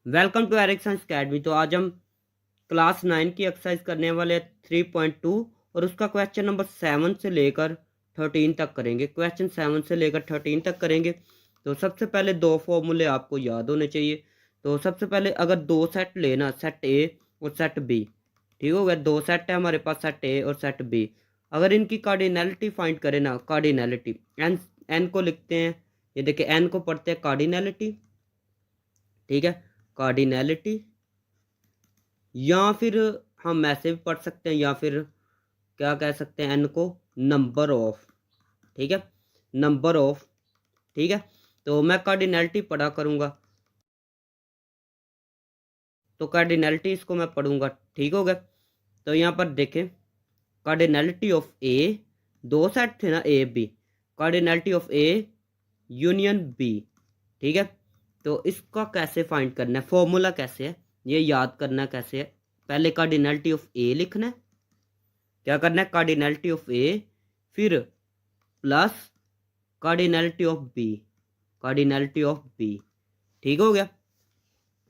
Welcome to Ericsson academy. तो आज हम क्लास 9 की एक्सरसाइज करने वाले 3.2 और उसका क्वेश्चन नंबर 7 से लेकर 13 तक करेंगे। क्वेश्चन 7 से लेकर 13 तक करेंगे। तो सबसे पहले दो फॉर्मूले आपको याद होने चाहिए। तो सबसे पहले अगर दो सेट लेना, सेट ए और सेट बी, ठीक हो गया। दो सेट है हमारे पास, सेट ए और सेट बी। अगर इनकी कार्डिनैलिटी फाइंड करें ना, कार्डिनैलिटी एन एन को लिखते हैं, ये देखिए एन को पढ़ते हैं कार्डिनैलिटी, ठीक है, कार्डिनैलिटी। या फिर हम ऐसे भी पढ़ सकते हैं, या फिर क्या कह सकते हैं, एन को नंबर ऑफ, ठीक है, नंबर ऑफ, ठीक है। तो मैं कार्डिनैलिटी पढ़ा करूंगा, तो कार्डिनैलिटी इसको मैं पढ़ूंगा, ठीक हो गया। तो यहाँ पर देखें, कार्डिनैलिटी ऑफ ए, दो सेट थे ना A B, cardinality of A union B, ठीक है। तो इसका कैसे फाइंड करना है, फॉर्मूला कैसे है, ये याद करना कैसे है। पहले कार्डिनैलिटी ऑफ ए लिखना है, क्या करना है, कार्डिनैलिटी ऑफ ए, फिर plus cardinality of B, cardinality of B, ठीक हो गया।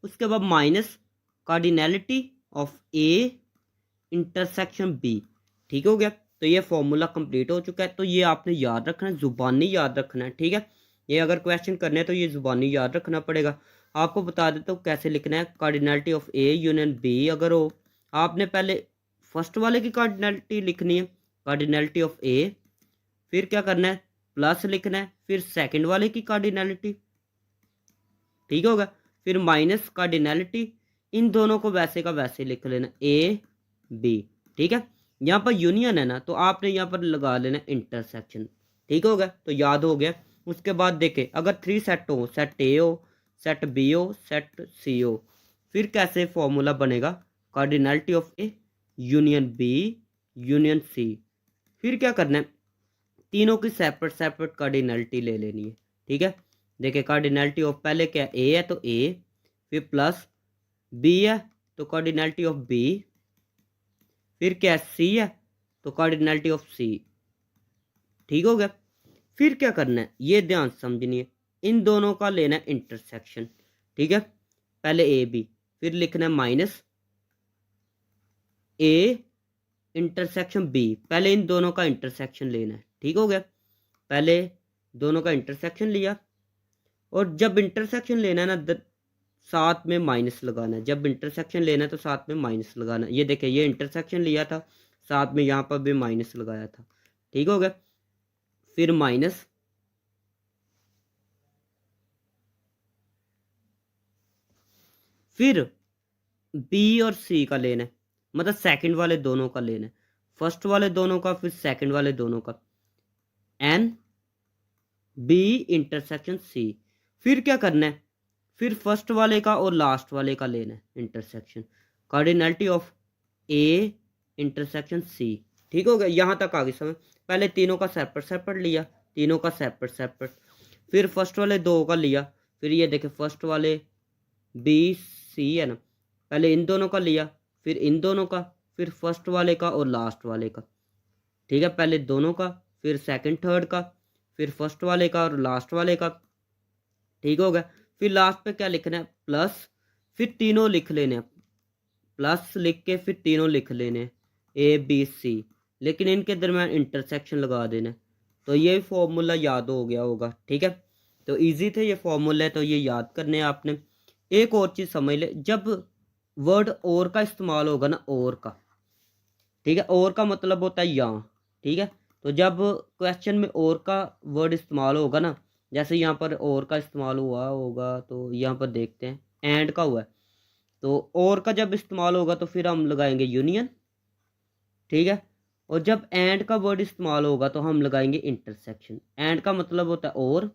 उसके बाद minus cardinality of A intersection B, ठीक हो गया। तो ये फॉर्मूला कंप्लीट हो चुका है। तो ये आपने याद रखना है, जुबानी याद रखना है, ठीक है। ये अगर क्वेश्चन करने हैं तो ये जुबानी याद रखना पड़ेगा। आपको बता देता हूँ कैसे लिखना है। Cardinality of A union B अगर हो, आपने पहले फर्स्ट वाले की कार्डिनैलिटी लिखनी है, कार्डिनैलिटी ऑफ ए, फिर क्या करना है, प्लस लिखना है, फिर सेकंड वाले की कार्डिनैलिटी, ठीक होगा, फिर माइनस कार्डिनैलिटी। इन दोनों को वैसे का वैसे लिख लेना, ए बी, ठीक है। यहाँ पर यूनियन है ना, तो आपने यहाँ पर लगा लेना इंटरसेक्शन, ठीक हो गया। तो याद हो गया। उसके बाद देखे, अगर थ्री सेट हो, सेट ए हो, सेट बी हो, सेट सी हो, फिर कैसे फॉर्मूला बनेगा, cardinality of A union B union C. फिर क्या करना है, तीनों की सेपरेट सेपरेट कार्डिनैलिटी ले लेनी है, ठीक है। देखिए कार्डिनैलिटी ऑफ पहले क्या ए है तो ए, फिर प्लस बी है तो कार्डिनैलिटी ऑफ बी, फिर क्या सी है तो कार्डिनैलिटी ऑफ सी, ठीक हो गया। फिर क्या करना है, ये ध्यान समझनी है, इन दोनों का लेना है इंटरसेक्शन, ठीक है। पहले ए बी, फिर लिखना है माइनस ए इंटरसेक्शन बी, पहले इन दोनों का इंटरसेक्शन लेना है, ठीक हो गया। पहले दोनों का इंटरसेक्शन लिया, और जब इंटरसेक्शन लेना है ना, साथ में माइनस लगाना है। जब इंटरसेक्शन लेना है तो साथ में माइनस लगाना है। ये देखिए, ये इंटरसेक्शन लिया था, साथ में यहाँ पर भी माइनस लगाया था, ठीक हो गया। फिर माइनस, फिर बी और सी का लेना है, मतलब सेकंड वाले दोनों का लेना है, फर्स्ट वाले दोनों का, फिर सेकंड वाले दोनों का, एन बी इंटरसेक्शन सी। फिर क्या करना है, फिर फर्स्ट वाले का और लास्ट वाले का लेना है intersection, cardinality of A intersection C, ठीक हो गया। यहाँ तक आ गई समझ। पहले तीनों का सेपरेट सेपरेट लिया, तीनों का सेपरेट सेपरेट, फिर फर्स्ट वाले दो का लिया, फिर ये देखे फर्स्ट वाले बी सी है ना, पहले इन दोनों का लिया, फिर इन दोनों का, फिर फर्स्ट वाले का और लास्ट वाले का, ठीक है। पहले दोनों का, फिर सेकंड थर्ड का, फिर फर्स्ट वाले का और लास्ट वाले का, ठीक हो गया। फिर लास्ट पे क्या लिखना है, प्लस, फिर तीनों लिख लेने हैं, प्लस लिख के फिर तीनों लिख लेने हैं, ए बी सी, लेकिन इनके दरम्यान इंटरसेक्शन लगा देना है। तो ये फॉर्मूला याद हो गया होगा, ठीक है। तो इजी थे ये फॉर्मूले, तो ये याद करने हैं आपने। एक और चीज़ समझ ले, जब वर्ड और का इस्तेमाल होगा ना, और का, ठीक है, और का मतलब होता है यहाँ, ठीक है। तो जब क्वेश्चन में और का वर्ड इस्तेमाल होगा ना, जैसे यहाँ पर और का इस्तेमाल हुआ होगा, तो यहाँ पर देखते हैं एंड का हुआ है, तो और का जब इस्तेमाल होगा तो फिर हम लगाएंगे यूनियन, ठीक है। और जब एंड का वर्ड इस्तेमाल होगा तो हम लगाएंगे इंटरसेक्शन। एंड का मतलब होता है और,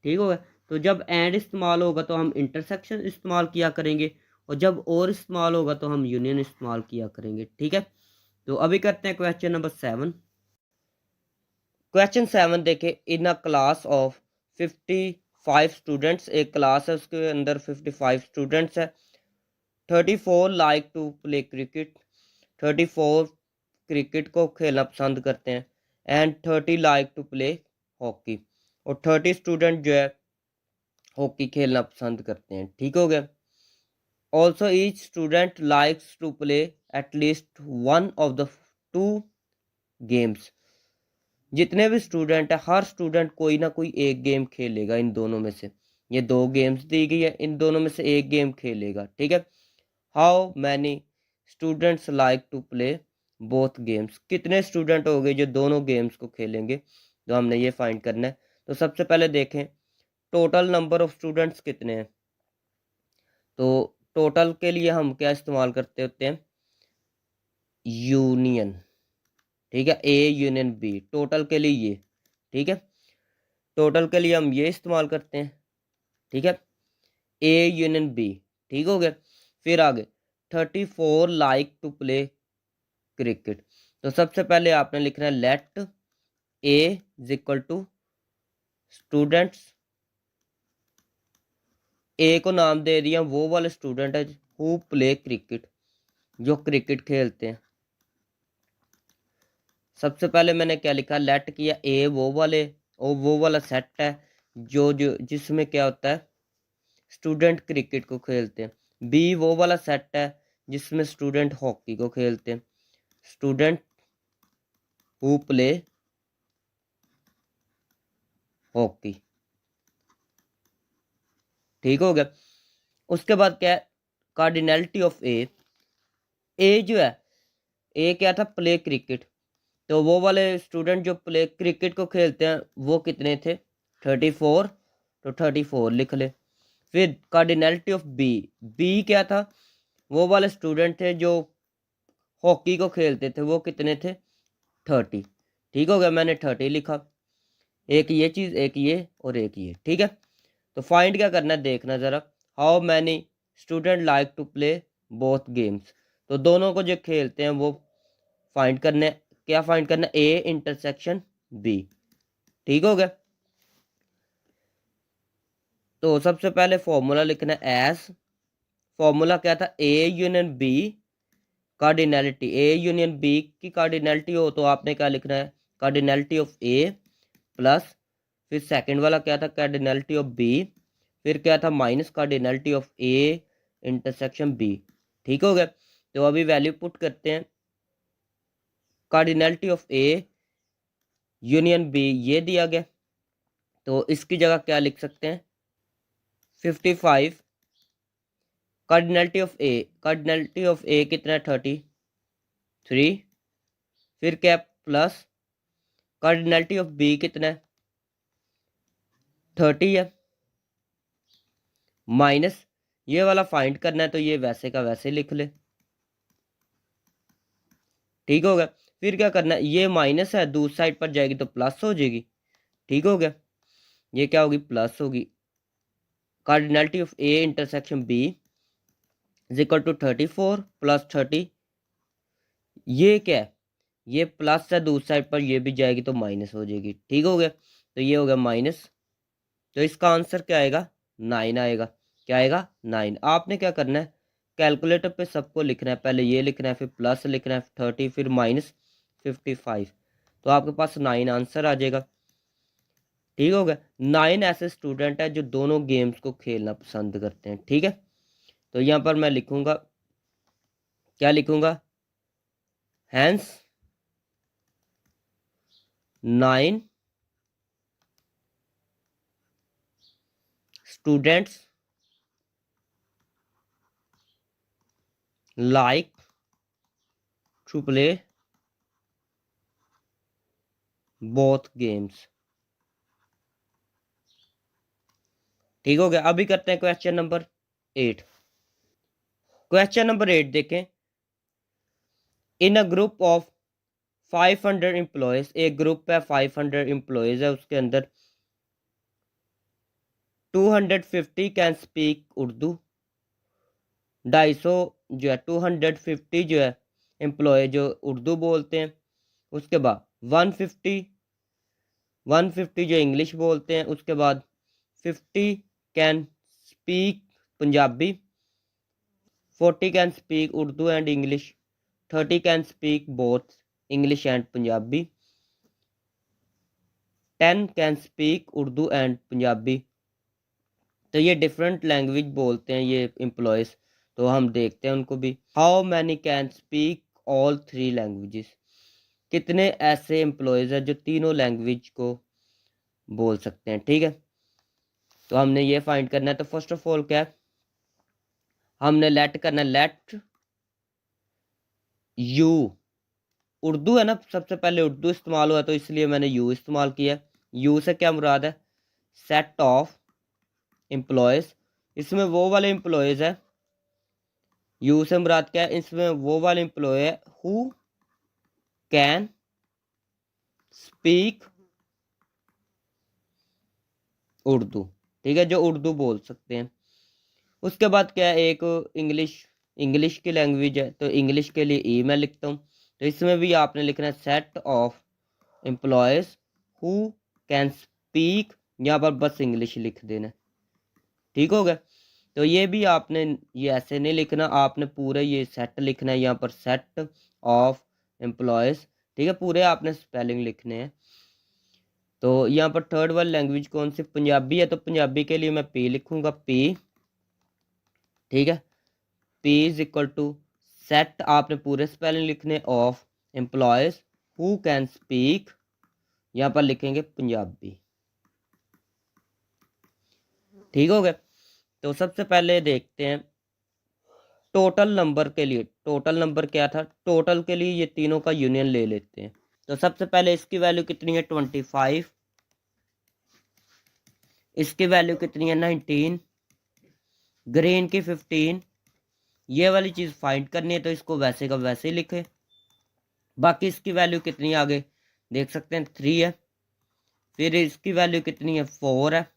ठीक होगा। तो जब एंड इस्तेमाल होगा तो हम इंटरसेक्शन इस्तेमाल किया करेंगे, और जब और इस्तेमाल होगा तो हम यूनियन इस्तेमाल किया करेंगे, ठीक है। तो अभी करते हैं क्वेश्चन नंबर 7। क्वेश्चन 7 देखें, in a class of 55 students, एक क्लास है उसके अंदर 55 स्टूडेंट्स है। 34 like to play cricket, 34 cricket को खेलना पसंद करते हैं, and 30 like to play hockey, और 30 स्टूडेंट जो है हॉकी खेलना पसंद करते हैं, ठीक हो गया। Also each student likes to play at least one of the two games. जितने भी स्टूडेंट है हर स्टूडेंट कोई ना कोई एक गेम खेलेगा इन दोनों में से। ये दो गेम्स दी गई है, इन दोनों में से एक गेम खेलेगा, ठीक है। How many students like to play both games, कितने स्टूडेंट हो गए जो दोनों गेम्स को खेलेंगे, तो हमने ये फाइंड करना है। तो सबसे पहले देखें टोटल नंबर ऑफ स्टूडेंट्स कितने हैं। तो टोटल के लिए हम क्या इस्तेमाल करते होते हैं, यूनियन, ठीक है, ए यूनियन बी, टोटल के लिए ये, ठीक है। टोटल के लिए हम ये इस्तेमाल करते हैं, ठीक है, ए यूनियन बी, ठीक हो गया। फिर आगे 34 लाइक टू प्ले क्रिकेट। तो सबसे पहले आपने लिखना है let A is equal to students, A को नाम दे दिया वो वाले स्टूडेंट है हु प्ले क्रिकेट, जो क्रिकेट खेलते हैं। सबसे पहले मैंने क्या लिखा, लेट किया ए वो वाले, और वो वाला सेट है जो जो जिसमें क्या होता है स्टूडेंट क्रिकेट को खेलते हैं। बी वो वाला सेट है जिसमें स्टूडेंट हॉकी को खेलते हैं, स्टूडेंट हु प्ले हॉकी, ठीक हो गया। उसके बाद क्या है, कार्डिनलिटी ऑफ ए, ए जो है, ए क्या था, प्ले क्रिकेट। तो वो वाले स्टूडेंट जो प्ले क्रिकेट को खेलते हैं वो कितने थे, 34, तो 34 लिख ले। फिर कार्डिनलिटी ऑफ बी, बी क्या था, वो वाले स्टूडेंट थे जो हॉकी को खेलते थे, वो कितने थे, 30, ठीक हो गया, मैंने 30 लिखा। एक ये चीज़, एक ये और एक ये, ठीक है। तो फाइंड क्या करना है देखना ज़रा, how many student like to play both games. तो दोनों को जो खेलते हैं वो फाइंड करना है, क्या फाइंड करना है, ए इंटरसेक्शन बी, ठीक हो गया। तो सबसे पहले फॉर्मूला लिखना है एज, फॉर्मूला क्या था, A union B cardinality, A union B की कार्डिनलिटी हो तो आपने क्या लिखना है, कार्डिनलिटी ऑफ ए प्लस, फिर सेकंड वाला क्या था, कार्डिनलिटी ऑफ बी, फिर क्या था minus cardinality of A intersection B, ठीक हो गया। तो अभी वैल्यू पुट करते हैं, cardinality of A union B ये दिया गया, तो इसकी जगह क्या लिख सकते हैं, 55, cardinality of A, cardinality of A कितना है, 33, फिर क्या प्लस कार्डिनलिटी ऑफ बी कितना है, 30 है, माइनस ये वाला फाइंड करना है तो ये वैसे का वैसे लिख ले, ठीक हो गया। फिर क्या करना है, ये माइनस है दूसरी साइड पर जाएगी तो प्लस हो जाएगी, ठीक हो गया, ये क्या होगी, प्लस होगी। Cardinality of A intersection B is equal to 34 plus 30, ये क्या है, ये प्लस है दूसरी साइड पर, ये भी जाएगी तो माइनस हो जाएगी, ठीक हो गया। तो ये हो गया माइनस, तो इसका आंसर क्या आएगा, 9 आएगा। क्या आएगा, 9। आपने क्या करना है, कैलकुलेटर पे सबको लिखना है, पहले ये लिखना है, फिर प्लस लिखना है 30, फिर माइनस 55, तो आपके पास 9 आंसर आ जाएगा, ठीक हो गया। 9 ऐसे स्टूडेंट है जो दोनों गेम्स को खेलना पसंद करते हैं, ठीक है। तो यहाँ पर मैं लिखूंगा, क्या लिखूंगा, hence 9 students like to play both games, ठीक हो गया। अभी करते हैं क्वेश्चन नंबर 8। क्वेश्चन नंबर 8 देखें, in a group of 500 employees, एक ग्रुप है 500 एम्प्लॉयज है, उसके अंदर 250 कैन स्पीक उर्दू, 250 जो है 250 जो है एम्प्लॉय जो उर्दू बोलते हैं, उसके बाद 150 जो इंग्लिश बोलते हैं, उसके बाद 50 can speak Punjabi, 40 can speak Urdu and English, 30 can speak both English and Punjabi, 10 can speak Urdu and Punjabi. तो ये डिफरेंट लैंग्वेज बोलते हैं ये एम्प्लॉयज़। तो हम देखते हैं उनको भी। How many can speak all 3 languages, कितने ऐसे एम्प्लॉयज़ हैं जो तीनों लैंग्वेज को बोल सकते हैं। ठीक है, तो हमने ये फाइंड करना है। तो फर्स्ट ऑफ ऑल क्या है, हमने लेट करना है, लेट यू, उर्दू है ना, सबसे पहले उर्दू इस्तेमाल हुआ तो इसलिए मैंने यू इस्तेमाल किया। यू से क्या मुराद है, सेट ऑफ एम्प्लॉयज़, इसमें वो वाले एम्प्लॉयज़ है। यू से मुराद क्या है, इसमें वो वाले एम्प्लॉय है हु कैन स्पीक उर्दू। ठीक है, जो उर्दू बोल सकते हैं। उसके बाद क्या है, एक इंग्लिश, इंग्लिश की लैंग्वेज है तो इंग्लिश के लिए ई मैं लिखता हूँ। तो इसमें भी आपने लिखना है set of employees who can speak, यहाँ पर बस इंग्लिश लिख देना। ठीक हो गया, तो ये भी आपने ये ऐसे नहीं लिखना, आपने पूरे ये सेट लिखना है, यहाँ पर सेट ऑफ एम्प्लॉयज़। ठीक है, पूरे आपने स्पेलिंग लिखने हैं। तो यहाँ पर थर्ड वाली लैंग्वेज कौन सी, पंजाबी है, तो पंजाबी के लिए मैं पी लिखूंगा, पी। ठीक है, P is equal to set, आपने पूरे स्पेलिंग लिखने of employees who can speak, यहाँ पर लिखेंगे पंजाबी। ठीक हो गया, तो सबसे पहले देखते हैं टोटल नंबर के लिए। टोटल नंबर क्या था, टोटल के लिए ये तीनों का यूनियन ले लेते हैं। तो सबसे पहले इसकी वैल्यू कितनी है 25, इसकी वैल्यू कितनी है 19, ग्रीन की 15। ये वाली चीज़ फाइंड करनी है तो इसको वैसे का वैसे ही लिखे। बाकी इसकी वैल्यू कितनी आगे देख सकते हैं 3 है, फिर इसकी वैल्यू कितनी है 4 है,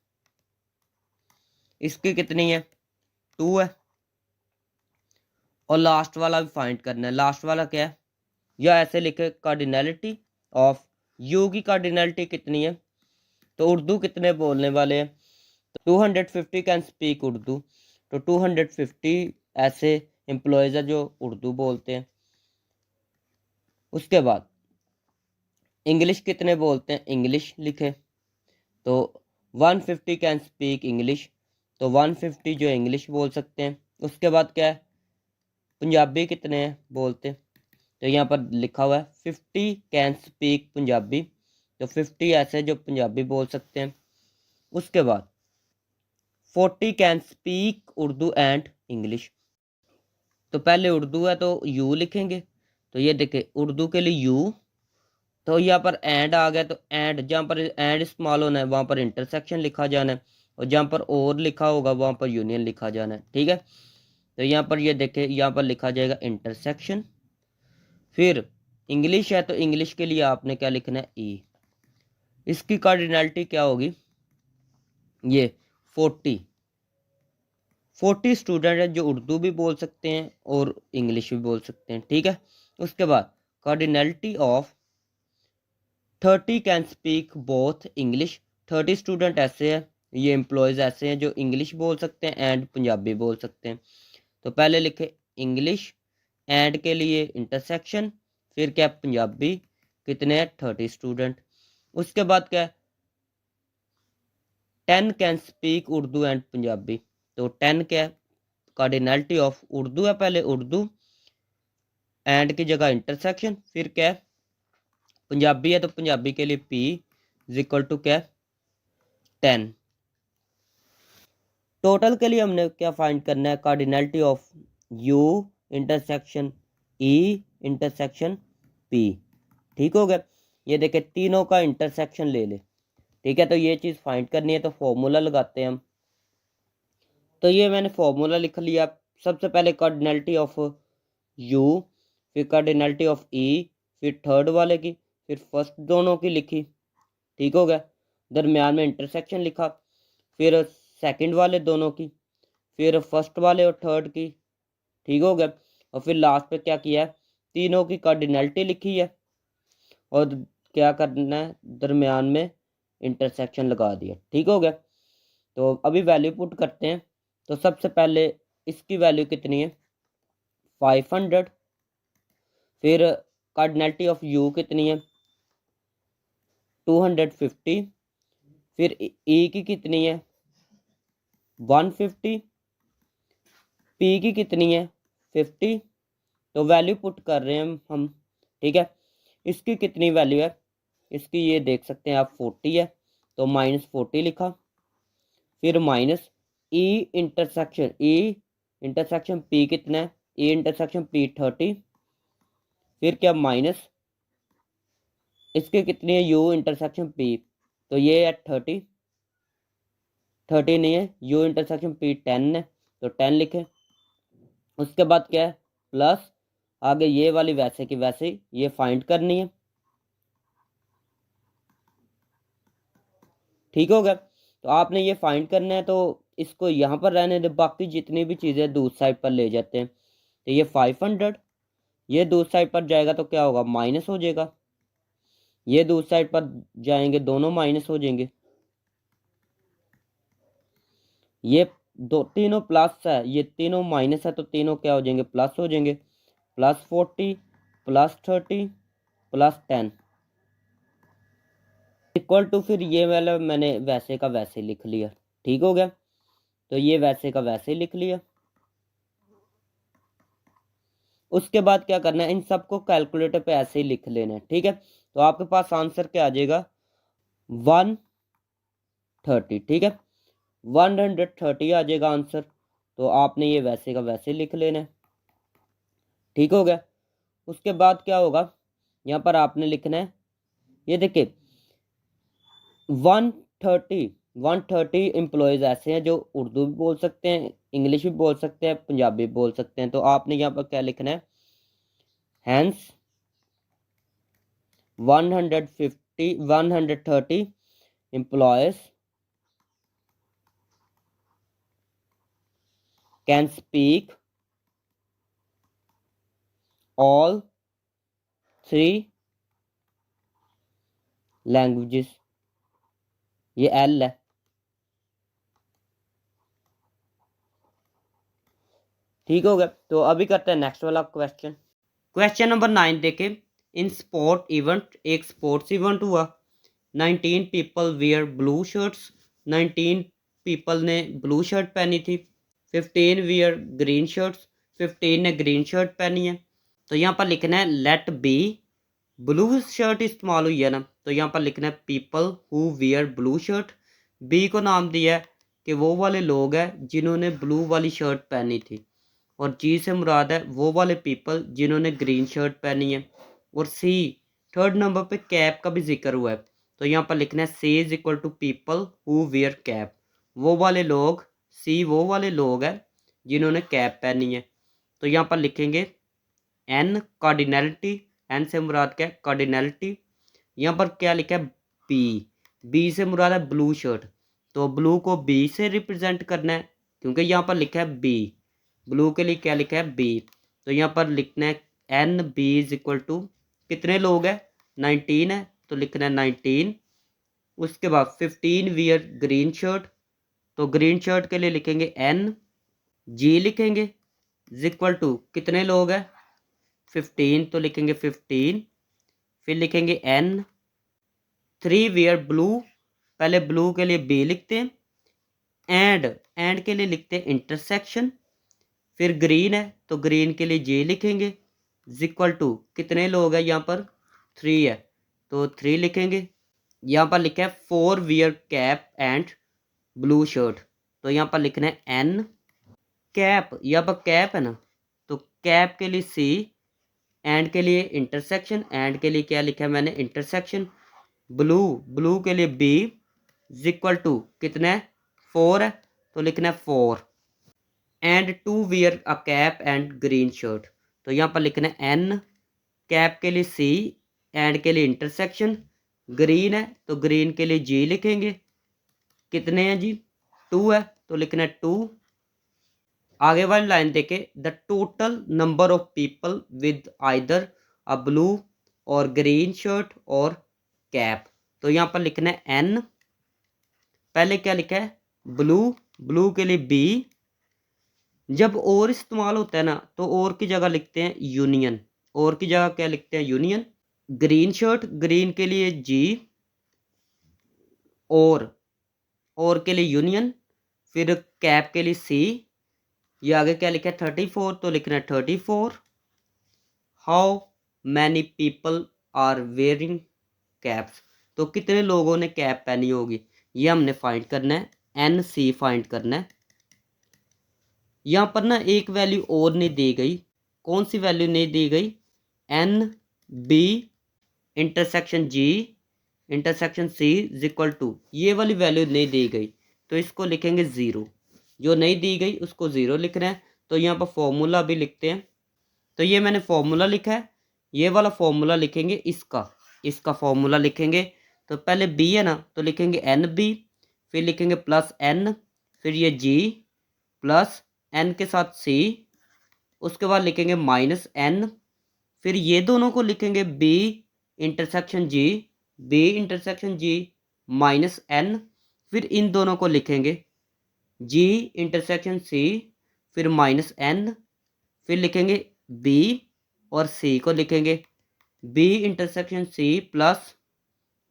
इसकी कितनी है 2 है, और लास्ट वाला भी फाइंड करना है। लास्ट वाला क्या है, या ऐसे लिखे कार्डिनलिटी ऑफ यू की कार्डिनलिटी कितनी है, तो उर्दू कितने बोलने वाले हैं, तो 250 कैन स्पीक उर्दू, तो 250 ऐसे एम्प्लॉयज़ है जो उर्दू बोलते हैं। उसके बाद इंग्लिश कितने बोलते हैं, इंग्लिश लिखे, तो 150 कैन स्पीक इंग्लिश, तो 150 जो इंग्लिश बोल सकते हैं। उसके बाद क्या है, पंजाबी कितने हैं बोलते हैं, तो यहाँ पर लिखा हुआ है 50 कैन स्पीक पंजाबी, तो 50 ऐसे जो पंजाबी बोल सकते हैं। उसके बाद 40 can speak Urdu and English, तो पहले उर्दू है तो यू लिखेंगे, तो ये देखे उर्दू के लिए यू, तो यहाँ पर एंड आ गया, तो एंड जहाँ पर एंड इस्तेमाल होना है वहाँ पर इंटरसेक्शन लिखा जाना है, और जहाँ पर और लिखा होगा वहाँ पर यूनियन लिखा जाना है। ठीक है, तो यहाँ पर ये देखे, यहाँ पर लिखा जाएगा इंटरसेक्शन। फिर इंग्लिश है तो इंग्लिश के लिए आपने क्या लिखना है, ई। इसकी कार्डिनलिटी क्या होगी, ये 40 स्टूडेंट हैं जो उर्दू भी बोल सकते हैं और इंग्लिश भी बोल सकते हैं। ठीक है, उसके बाद cardinality of 30 can speak both English, 30 student ऐसे हैं, ये एम्प्लॉयज़ ऐसे हैं जो इंग्लिश बोल सकते हैं एंड पंजाबी बोल सकते हैं। तो पहले लिखे इंग्लिश, एंड के लिए इंटरसेक्शन, फिर क्या पंजाबी, कितने हैं 30 स्टूडेंट। उसके बाद क्या है 10 can speak Urdu and Punjabi, तो 10 क्या है, कार्डिनलिटी ऑफ उर्दू है, पहले उर्दू, एंड की जगह इंटरसेक्शन, फिर क्या है पंजाबी है तो पंजाबी के लिए पी इज इक्वल टू क्या 10। टोटल के लिए हमने क्या फाइंड करना है, cardinality of you intersection E intersection P. ठीक हो गया, ये देखे तीनों का इंटरसेक्शन ले ले। ठीक है, तो ये चीज़ फाइंड करनी है तो फॉर्मूला लगाते हैं हम। तो ये मैंने फॉर्मूला लिख लिया। सबसे पहले कार्डिनलिटी ऑफ यू, फिर कार्डिनलिटी ऑफ ई, फिर थर्ड वाले की, फिर फर्स्ट दोनों की लिखी। ठीक हो गया, दरमियान में इंटरसेक्शन लिखा, फिर सेकंड वाले दोनों की, फिर फर्स्ट वाले और थर्ड की। ठीक हो गया, और फिर लास्ट पे क्या किया है, तीनों की कार्डिनलिटी लिखी है, और क्या करना है दरमियान में इंटरसेक्शन लगा दिया। ठीक हो गया, तो अभी वैल्यू पुट करते हैं। तो सबसे पहले इसकी वैल्यू कितनी है 500, फिर कार्डिनलिटी ऑफ यू कितनी है 250, फिर ई की कितनी है 150, पी की कितनी है 50, तो वैल्यू पुट कर रहे हैं हम, ठीक है। इसकी कितनी वैल्यू है, इसकी ये देख सकते हैं आप 40 है, तो -40 लिखा। फिर माइनस ई इंटरसेक्शन पी कितना है, ई इंटरसेक्शन पी 30। फिर क्या माइनस इसके कितनी है यू इंटरसेक्शन पी, तो ये है 30 नहीं है, यू इंटरसेक्शन पी 10 है, तो 10 लिखे। उसके बाद क्या है प्लस, आगे ये वाली वैसे की वैसे ही ये फाइंड करनी है, ठीक हो गया। तो आपने ये फाइंड करना है, तो इसको यहाँ पर रहने दे, बाकी जितनी भी चीज़ें दूसरी साइड पर ले जाते हैं। तो ये 500 ये दूसरी साइड पर जाएगा तो क्या होगा माइनस हो जाएगा, ये दूसरी साइड पर जाएंगे दोनों माइनस हो जाएंगे। ये दो तीनों प्लस है, ये तीनों माइनस है, तो तीनों क्या हो जाएंगे प्लस हो जाएंगे। +40 +30 +10 इक्वल टू, फिर ये वाला मैंने वैसे का वैसे लिख लिया, ठीक हो गया। तो ये वैसे का वैसे लिख लिया। उसके बाद क्या करना है, इन सबको कैलकुलेटर पे ऐसे ही लिख लेना है, ठीक है। तो आपके पास आंसर क्या आ जाएगा 130, ठीक है, 130 आ जाएगा आंसर। तो आपने ये वैसे का वैसे लिख लेना है, ठीक हो गया। उसके बाद क्या होगा, यहाँ पर आपने लिखना है, ये देखिए 130 एम्प्लॉयज़ ऐसे हैं जो उर्दू भी बोल सकते हैं, इंग्लिश भी बोल सकते हैं, पंजाबी भी बोल सकते हैं। तो आपने यहाँ पर क्या लिखना है, hence 130 employees can speak all 3 languages, ये एल है, ठीक हो गया। तो अभी करते हैं नेक्स्ट वाला क्वेश्चन। क्वेश्चन नंबर 9 देखें, इन स्पोर्ट इवेंट, एक स्पोर्ट्स इवेंट हुआ, 19 people wear blue shirts, 19 people ने ब्लू शर्ट पहनी थी, 15 वेयर ग्रीन शर्ट्स, 15 ने ग्रीन शर्ट पहनी है। तो यहाँ पर लिखना है लेट बी, ब्लू शर्ट इस्तेमाल हुई है ना, तो यहाँ पर लिखना है people who wear blue shirt. B को नाम दिया है कि वो वाले लोग हैं जिन्होंने ब्लू वाली शर्ट पहनी थी, और जी से मुराद है वो वाले पीपल जिन्होंने ग्रीन शर्ट पहनी है। और सी थर्ड नंबर पे कैप का भी जिक्र हुआ है, तो यहाँ पर लिखना है C is equal to people who wear cap, वो वाले लोग, सी वो वाले लोग हैं जिन्होंने कैप पहनी है। तो यहाँ पर लिखेंगे एन कार्डिनलिटी, एन से मुराद क्या है कार्डिनलिटी। यहाँ पर क्या लिखा है बी, बी से मुराद है ब्लू शर्ट, तो ब्लू को बी से रिप्रेजेंट करना है, क्योंकि यहाँ पर लिखा है बी, ब्लू के लिए क्या लिखा है बी। तो यहाँ पर लिखना है n B is equal to, कितने लोग हैं 19 है, तो लिखना है 19। उसके बाद 15 वियर ग्रीन शर्ट, तो ग्रीन शर्ट के लिए लिखेंगे एन, जी लिखेंगे इज इक्वल टू कितने लोग हैं 15, तो लिखेंगे 15। फिर लिखेंगे एन 3 वियर ब्लू, पहले ब्लू के लिए बी लिखते हैं, एंड के लिए लिखते हैं इंटरसेक्शन। फिर ग्रीन है तो ग्रीन के लिए जे लिखेंगे इक्वल टू कितने लोग हैं यहाँ पर 3 है, तो 3 लिखेंगे। यहाँ पर लिखा है 4 wear cap and blue shirt, तो यहाँ पर लिखना है एन कैप, यहाँ पर कैप है ना, तो कैप के लिए सी, एंड के लिए इंटरसेक्शन, एंड के लिए क्या लिखा है मैंने इंटरसेक्शन। ब्लू, ब्लू के लिए बी इक्वल टू कितना है 4 है, तो लिखना है 4। And 2 wear a cap and green shirt, तो यहाँ पर लिखना है एन, कैप के लिए सी, एंड के लिए इंटरसेक्शन, ग्रीन है तो ग्रीन के लिए जी लिखेंगे, कितने हैं जी 2 है, तो लिखना है 2। आगे वाली लाइन देखे, the total number of people with either a blue और ग्रीन शर्ट और कैप, तो यहाँ पर लिखना है एन, पहले क्या लिखा है ब्लू, ब्लू के लिए बी, जब और इस्तेमाल होता है ना तो और की जगह लिखते हैं यूनियन, और की जगह क्या लिखते हैं यूनियन। ग्रीन शर्ट, ग्रीन के लिए जी, और के लिए यूनियन। फिर कैप के लिए सी, ये आगे क्या लिखा है 34, तो लिखना है 34। How many people are wearing caps, तो कितने लोगों ने कैप पहनी होगी, ये हमने फाइंड करना है, एन सी फाइंड करना है। यहाँ पर ना एक वैल्यू और नहीं दी गई, कौन सी वैल्यू नहीं दी गई, n B intersection G intersection C is equal to, ये वाली वैल्यू नहीं दी गई, तो इसको लिखेंगे ज़ीरो। जो नहीं दी गई उसको ज़ीरो लिखना है। तो यहाँ पर फॉर्मूला भी लिखते हैं। तो ये मैंने फॉर्मूला लिखा है, ये वाला फॉर्मूला लिखेंगे, इसका फॉर्मूला लिखेंगे। तो पहले बी है ना, तो लिखेंगे एन बी, फिर लिखेंगे प्लस एन, फिर ये जी प्लस एन के साथ सी, उसके बाद लिखेंगे माइनस एन, फिर ये दोनों को लिखेंगे बी इंटरसेक्शन जी माइनस एन, फिर इन दोनों को लिखेंगे जी इंटरसेक्शन सी, फिर माइनस एन, फिर लिखेंगे बी और सी को लिखेंगे B intersection C plus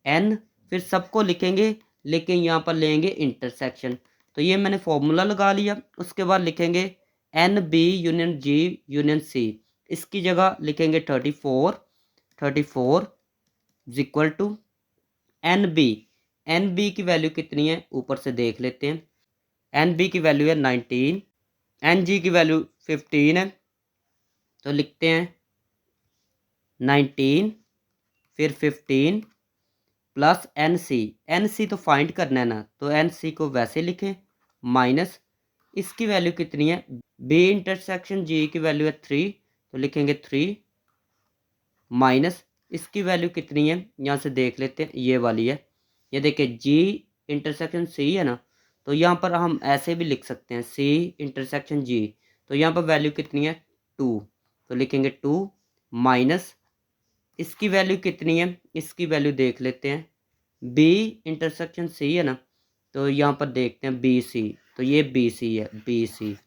n, फिर सबको लिखेंगे, लेकिन यहाँ पर लेंगे इंटरसेक्शन। तो ये मैंने फॉर्मूला लगा लिया। उसके बाद लिखेंगे n B union G union C, इसकी जगह लिखेंगे 34 is equal to n B की वैल्यू कितनी है ऊपर से देख लेते हैं। एन बी की वैल्यू है 19, एन जी की वैल्यू 15 है, तो लिखते हैं 19 फिर 15 प्लस एन सी तो फाइंड करना है ना, तो एन सी को वैसे लिखें माइनस इसकी वैल्यू कितनी है, बी इंटरसेक्शन जी की वैल्यू है 3, तो लिखेंगे 3 माइनस इसकी वैल्यू कितनी है, यहाँ से देख लेते हैं, ये वाली है। ये देखिए जी इंटरसेक्शन सी है ना, तो यहाँ पर हम ऐसे भी लिख सकते हैं सी इंटरसेक्शन जी, तो यहाँ पर वैल्यू कितनी है 2, तो लिखेंगे 2 माइनस इसकी वैल्यू कितनी है, इसकी वैल्यू देख लेते हैं, बी इंटरसेक्शन सी है ना, तो यहाँ पर देखते हैं बी सी, तो ये बी सी है, बी सी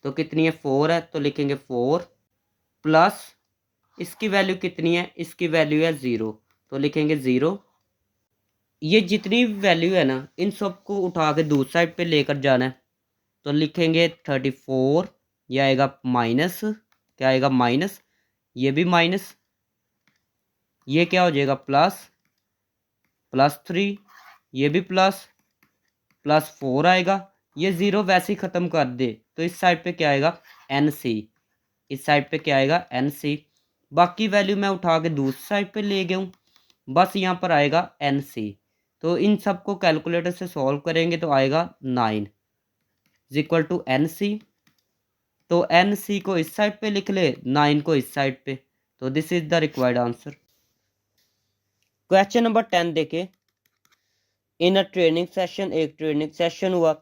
तो कितनी है 4 है, तो लिखेंगे 4 प्लस इसकी वैल्यू कितनी है, इसकी वैल्यू है 0, तो लिखेंगे 0। ये जितनी वैल्यू है ना, इन सबको उठा के दूसरी साइड पे लेकर जाना है, तो लिखेंगे 34, ये आएगा माइनस, क्या आएगा माइनस, ये भी माइनस, ये क्या हो जाएगा प्लस 3, ये भी प्लस 4 आएगा, ये 0 वैसे ही ख़त्म कर दे, तो इस साइड पे क्या आएगा एन सी, इस साइड पे क्या आएगा एन सी, बाकी वैल्यू मैं उठा के दूसरी साइड पे ले गया हूँ, बस यहाँ पर आएगा एन सी। तो इन सबको कैलकुलेटर से सॉल्व करेंगे तो आएगा 9 is equal to n C, तो एन सी को इस साइड पे लिख ले, 9 को इस साइड पे, तो this is the required answer. Question number 10 देखे, इन अ ट्रेनिंग सेशन, एक ट्रेनिंग सेशन हुआ,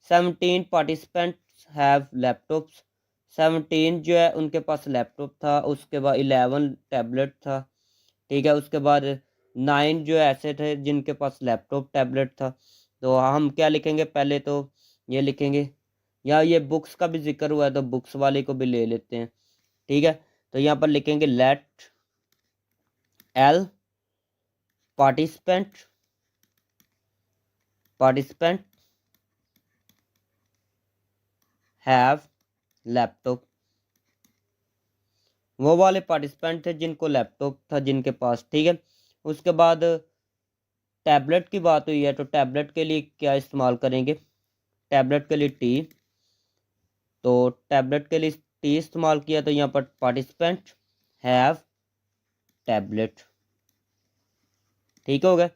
17 पार्टिसिपेंट्स हैव लैपटॉप्स, 17 जो है उनके पास लैपटॉप था, उसके बाद 11 टैबलेट था, ठीक है, उसके बाद 9 जो ऐसे थे जिनके पास लैपटॉप टैबलेट था। तो हम क्या लिखेंगे, पहले तो ये लिखेंगे, या ये बुक्स का भी जिक्र हुआ है तो बुक्स वाले को भी ले लेते हैं, ठीक है। तो यहाँ पर लिखेंगे let L participant have laptop, वो वाले पार्टिसिपेंट थे जिनको लैपटॉप था जिनके पास, ठीक है। उसके बाद टैबलेट की बात हुई है, तो टैबलेट के लिए क्या इस्तेमाल करेंगे, टैबलेट के लिए टी, तो टैबलेट के लिए टी इस्तेमाल किया, तो यहाँ पर पार्टिसिपेंट हैव टैबलेट, ठीक हो गया।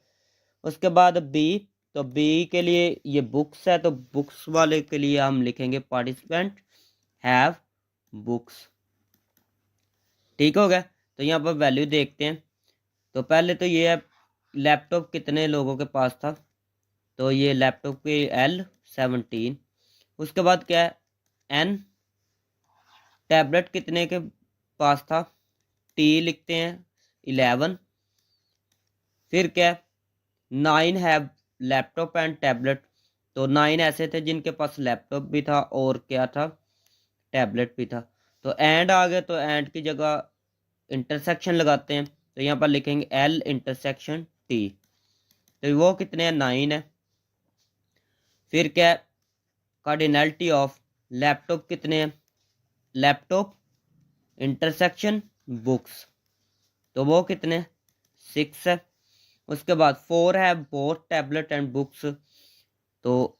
उसके बाद बी, तो बी के लिए ये बुक्स है, तो बुक्स वाले के लिए हम लिखेंगे पार्टिसिपेंट हैव बुक्स, ठीक हो गया। तो यहाँ पर वैल्यू देखते हैं, तो पहले तो ये है लैपटॉप कितने लोगों के पास था, तो ये लैपटॉप के एल 17, उसके बाद क्या है एन, टैबलेट कितने के पास था, टी लिखते हैं 11, फिर क्या 9 हैव लैपटॉप एंड टैबलेट, तो 9 ऐसे थे जिनके पास लैपटॉप भी था और क्या था टैबलेट भी था। तो एंड आ गए, तो एंड की जगह इंटरसेक्शन लगाते हैं, तो यहाँ पर लिखेंगे एल इंटरसेक्शन टी, तो वो कितने हैं 9 है। फिर क्या कार्डिनलिटी ऑफ लैपटॉप कितने हैं, लैपटॉप इंटरसेक्शन बुक्स, तो वो कितने 6 है। उसके बाद 4 है बोथ टैबलेट एंड बुक्स, तो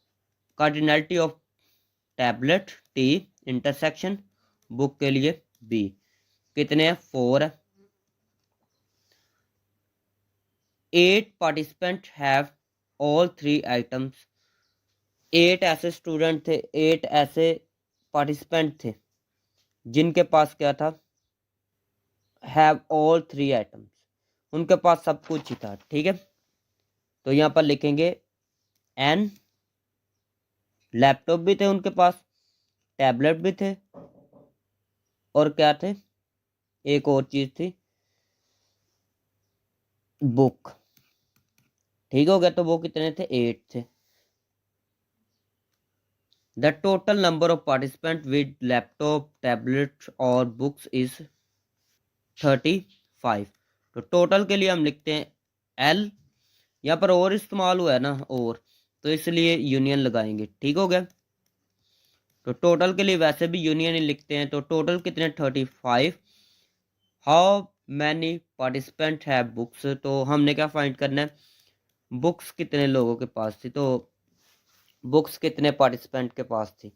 cardinality of tablet T, intersection book के लिए बी, कितने हैं 4 है। 8 पार्टिसिपेंट हैव ऑल 3 आइटम्स, 8 ऐसे स्टूडेंट थे, 8 ऐसे पार्टिसिपेंट थे जिनके पास क्या था, हैव ऑल 3 आइटम्स, उनके पास सब कुछ ही था। ठीक है, तो यहाँ पर लिखेंगे एन, लैपटॉप भी थे उनके पास, टैबलेट भी थे, और क्या थे, एक और चीज थी, बुक। ठीक हो गया, तो वो कितने थे, 8 थे। The total number of participant with laptop tablet और बुक्स इज 35। तो टोटल के लिए हम लिखते हैं एल, यहाँ पर और इस्तेमाल हुआ है ना, और, तो इसलिए यूनियन लगाएंगे। ठीक हो गया, तो टोटल के लिए वैसे भी यूनियन ही लिखते हैं, तो टोटल कितने 35। हाउ मैनी पार्टिसिपेंट है बुक्स, तो हमने क्या फाइंड करना है, बुक्स कितने लोगों के पास थी, तो बुक्स कितने पार्टिसिपेंट के पास थी।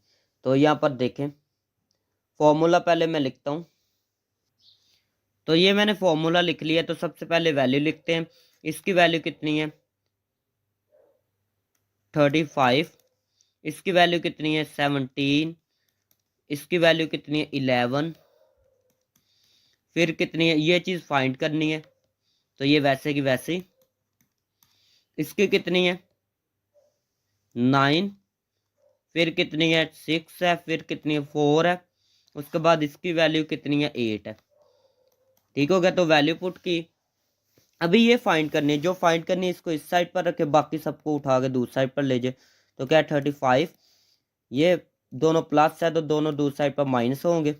तो यहाँ पर देखें, फॉर्मूला पहले मैं लिखता हूँ, तो ये मैंने फॉर्मूला लिख लिया, तो सबसे पहले वैल्यू लिखते हैं, इसकी वैल्यू कितनी है 35, इसकी वैल्यू कितनी है 17, इसकी वैल्यू कितनी है 11, फिर कितनी है, ये चीज़ फाइंड करनी है, तो ये वैसे की वैसे, इसकी कितनी है 9, फिर कितनी है 6 है, फिर कितनी है 4 है, उसके बाद इसकी वैल्यू कितनी है 8 है। ठीक हो गया, तो वैल्यू पुट की, अभी ये फाइंड करनी है, जो फाइंड करनी है इसको इस साइड पर रखे, बाकी सबको उठा के दूसरी साइड पर ले जाए, तो क्या है 35, ये दोनों प्लस है तो दोनों दूसरी साइड पर माइनस होंगे,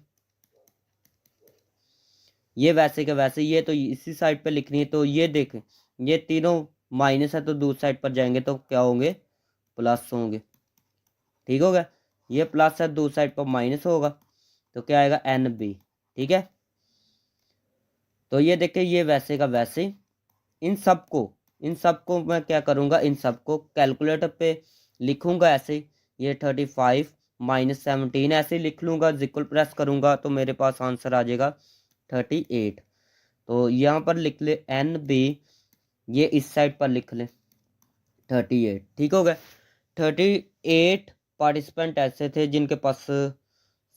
ये वैसे के वैसे, ये तो इसी साइड पे लिखनी है, तो ये देखें ये तीनों माइनस है तो दूसरी साइड पर जाएंगे तो क्या होंगे, प्लस होंगे। ठीक हो गया, ये प्लस है दूसरी साइड पर माइनस होगा, तो क्या आएगा एन बी। ठीक है, तो ये देखें ये वैसे का वैसे, इन सबको मैं क्या करूँगा, इन सबको कैलकुलेटर पे लिखूंगा ऐसे, ये 35 -17 ऐसे लिख लूँगा, इक्वल प्रेस करूँगा तो मेरे पास आंसर आ जाएगा 38। तो यहाँ पर लिख ले एन बी, ये इस साइड पर लिख ले 38। ठीक हो गया, 38 पार्टिसिपेंट ऐसे थे जिनके पास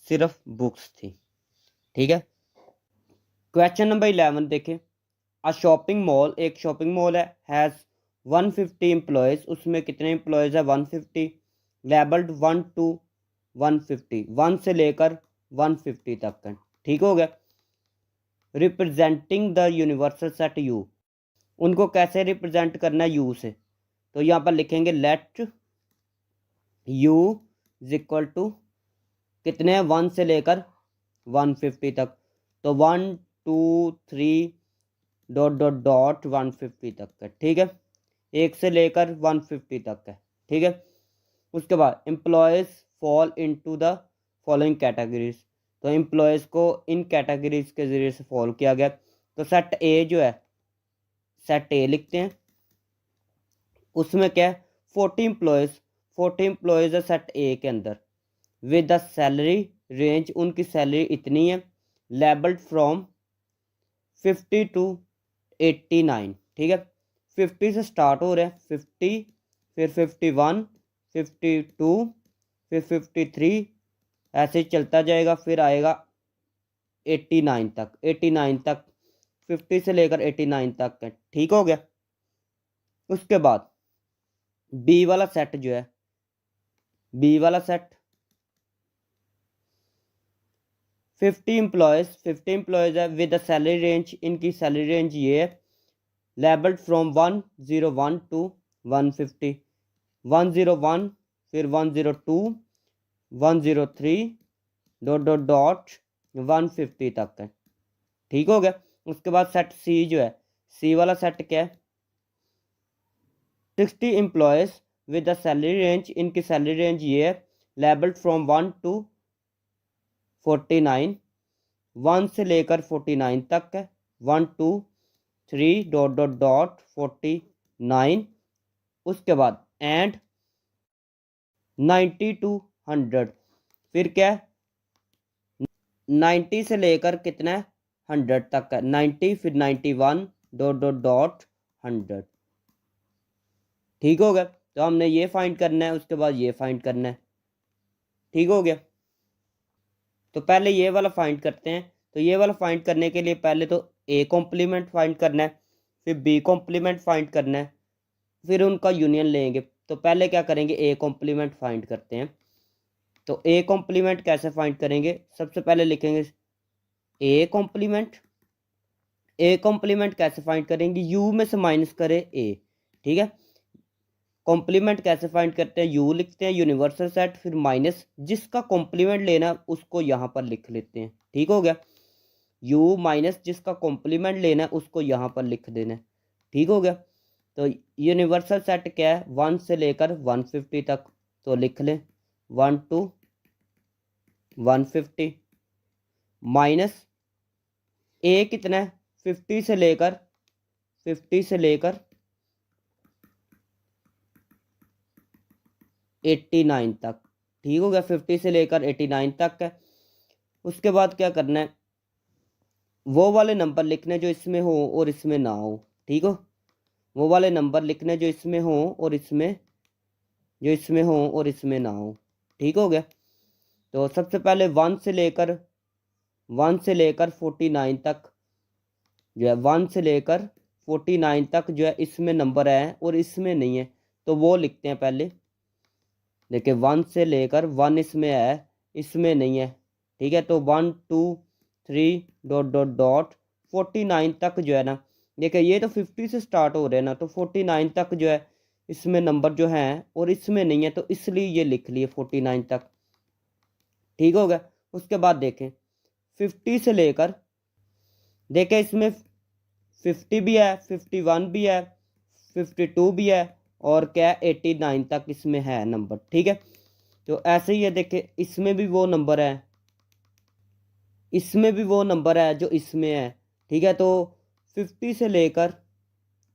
सिर्फ बुक्स थी। ठीक है, क्वेश्चन नंबर 11 देखें, अ शॉपिंग मॉल, एक शॉपिंग मॉल है, हैज़ 150 एम्प्लॉयज़, उसमें कितने एम्प्लॉयज़ है 150, लेबल्ड 1 to 150, 1 से लेकर 150 तक है। ठीक हो गया, representing the universal set you, उनको कैसे रिप्रेजेंट करना है यू से, तो यहाँ पर लिखेंगे let U is equal to कितने हैं 1 से लेकर 150 तक, तो 1 2 3 डॉट डॉट डॉट 150 तक है। ठीक है, 1 से लेकर 150 तक है। ठीक है, उसके बाद employees fall into the following categories, तो एम्प्लॉयज़ को इन कैटेगरीज के ज़रिए से फॉलो किया गया, तो सेट ए जो है, सेट ए लिखते हैं, उसमें क्या है 40 एम्प्लॉयज़ है सेट ए के अंदर, विद द सैलरी रेंज, उनकी सैलरी इतनी है, लेबल्ड फ्रॉम 50 to 89। ठीक है, 50 से स्टार्ट हो रहे हैं, 50, फिर 51, 52, फिर 53, ऐसे ही चलता जाएगा, फिर आएगा 89 तक, 89 तक, 50 से लेकर 89 तक है। ठीक हो गया, उसके बाद बी वाला सेट जो है, बी वाला सेट 50 एम्प्लॉयज़ है विद द सैलरी रेंज, इनकी सैलरी रेंज ये है, लेबल्ड फ्रॉम 101 to 150, 101, फिर 102, 103 डॉट डॉट डॉट 150 तक है। ठीक हो गया, उसके बाद सेट सी जो है, सी वाला सेट क्या है 60 employees with the salary range, इनकी सैलरी रेंज ये है, लेबल्ड फ्रॉम 1 to 49, 1 से लेकर 49 तक है, 1 2 3 डॉट डॉट डॉट 49, उसके बाद एंड 90 to 100, फिर क्या है 90 से लेकर कितना है 100 तक है, 90 फिर 91 डॉट डॉट डॉट 100। ठीक हो गया। तो हमने ये फाइंड करना है, उसके बाद ये फाइंड करना है। ठीक हो गया। तो पहले ये वाला फाइंड करते हैं। तो ये वाला फाइंड करने के लिए पहले तो ए कॉम्प्लीमेंट फाइंड करना है, फिर बी कॉम्प्लीमेंट फाइंड करना है, फिर उनका यूनियन लेंगे। तो पहले क्या करेंगे, ए कॉम्प्लीमेंट फाइंड करते हैं। तो ए कॉम्प्लीमेंट कैसे फाइंड करेंगे, सबसे पहले लिखेंगे ए कॉम्प्लीमेंट। ए कॉम्प्लीमेंट कैसे फाइंड करेंगे, यू में से माइनस करें ए। ठीक है। कॉम्प्लीमेंट कैसे फाइंड करते हैं, यू लिखते हैं यूनिवर्सल सेट, फिर माइनस जिसका कॉम्प्लीमेंट लेना उसको यहाँ पर लिख लेते हैं। ठीक हो गया। यू माइनस जिसका कॉम्प्लीमेंट लेना है उसको यहाँ पर लिख देना है। ठीक हो गया। तो यूनिवर्सल सेट क्या है, 1 से लेकर 150 तक। तो लिख लें 1 to 150 माइनस ए कितना है 50 से लेकर 89 तक। ठीक हो गया। 50 से लेकर 89 तक है। उसके बाद क्या करना है, वो वाले नंबर लिखने जो इसमें हो और इसमें ना हो। ठीक हो, वो वाले नंबर लिखने जो इसमें हो और इसमें ना हो। ठीक हो गया। तो सबसे पहले 1 से लेकर 49 तक जो है, 1 से लेकर 49 तक जो है इसमें नंबर है और इसमें नहीं है, तो वो लिखते हैं पहले। देखिए 1 से लेकर 1 इसमें है, इसमें नहीं है। ठीक है। तो 1 2 3 डॉट डॉट डॉट 49 तक जो है ना, देखिए ये तो 50 से स्टार्ट हो रहे हैं ना, तो 49 तक जो है इसमें नंबर जो है और इसमें नहीं है, तो इसलिए ये लिख लिए 49 तक। ठीक हो गया। उसके बाद देखें 50 से लेकर, देखें इसमें 50 भी है, 51 भी है, 52 भी है और क्या 89 तक इसमें है नंबर। ठीक है। तो ऐसे ही है, देखे इसमें भी वो नंबर है, इसमें भी वो नंबर है जो इसमें है। ठीक है। तो 50 से लेकर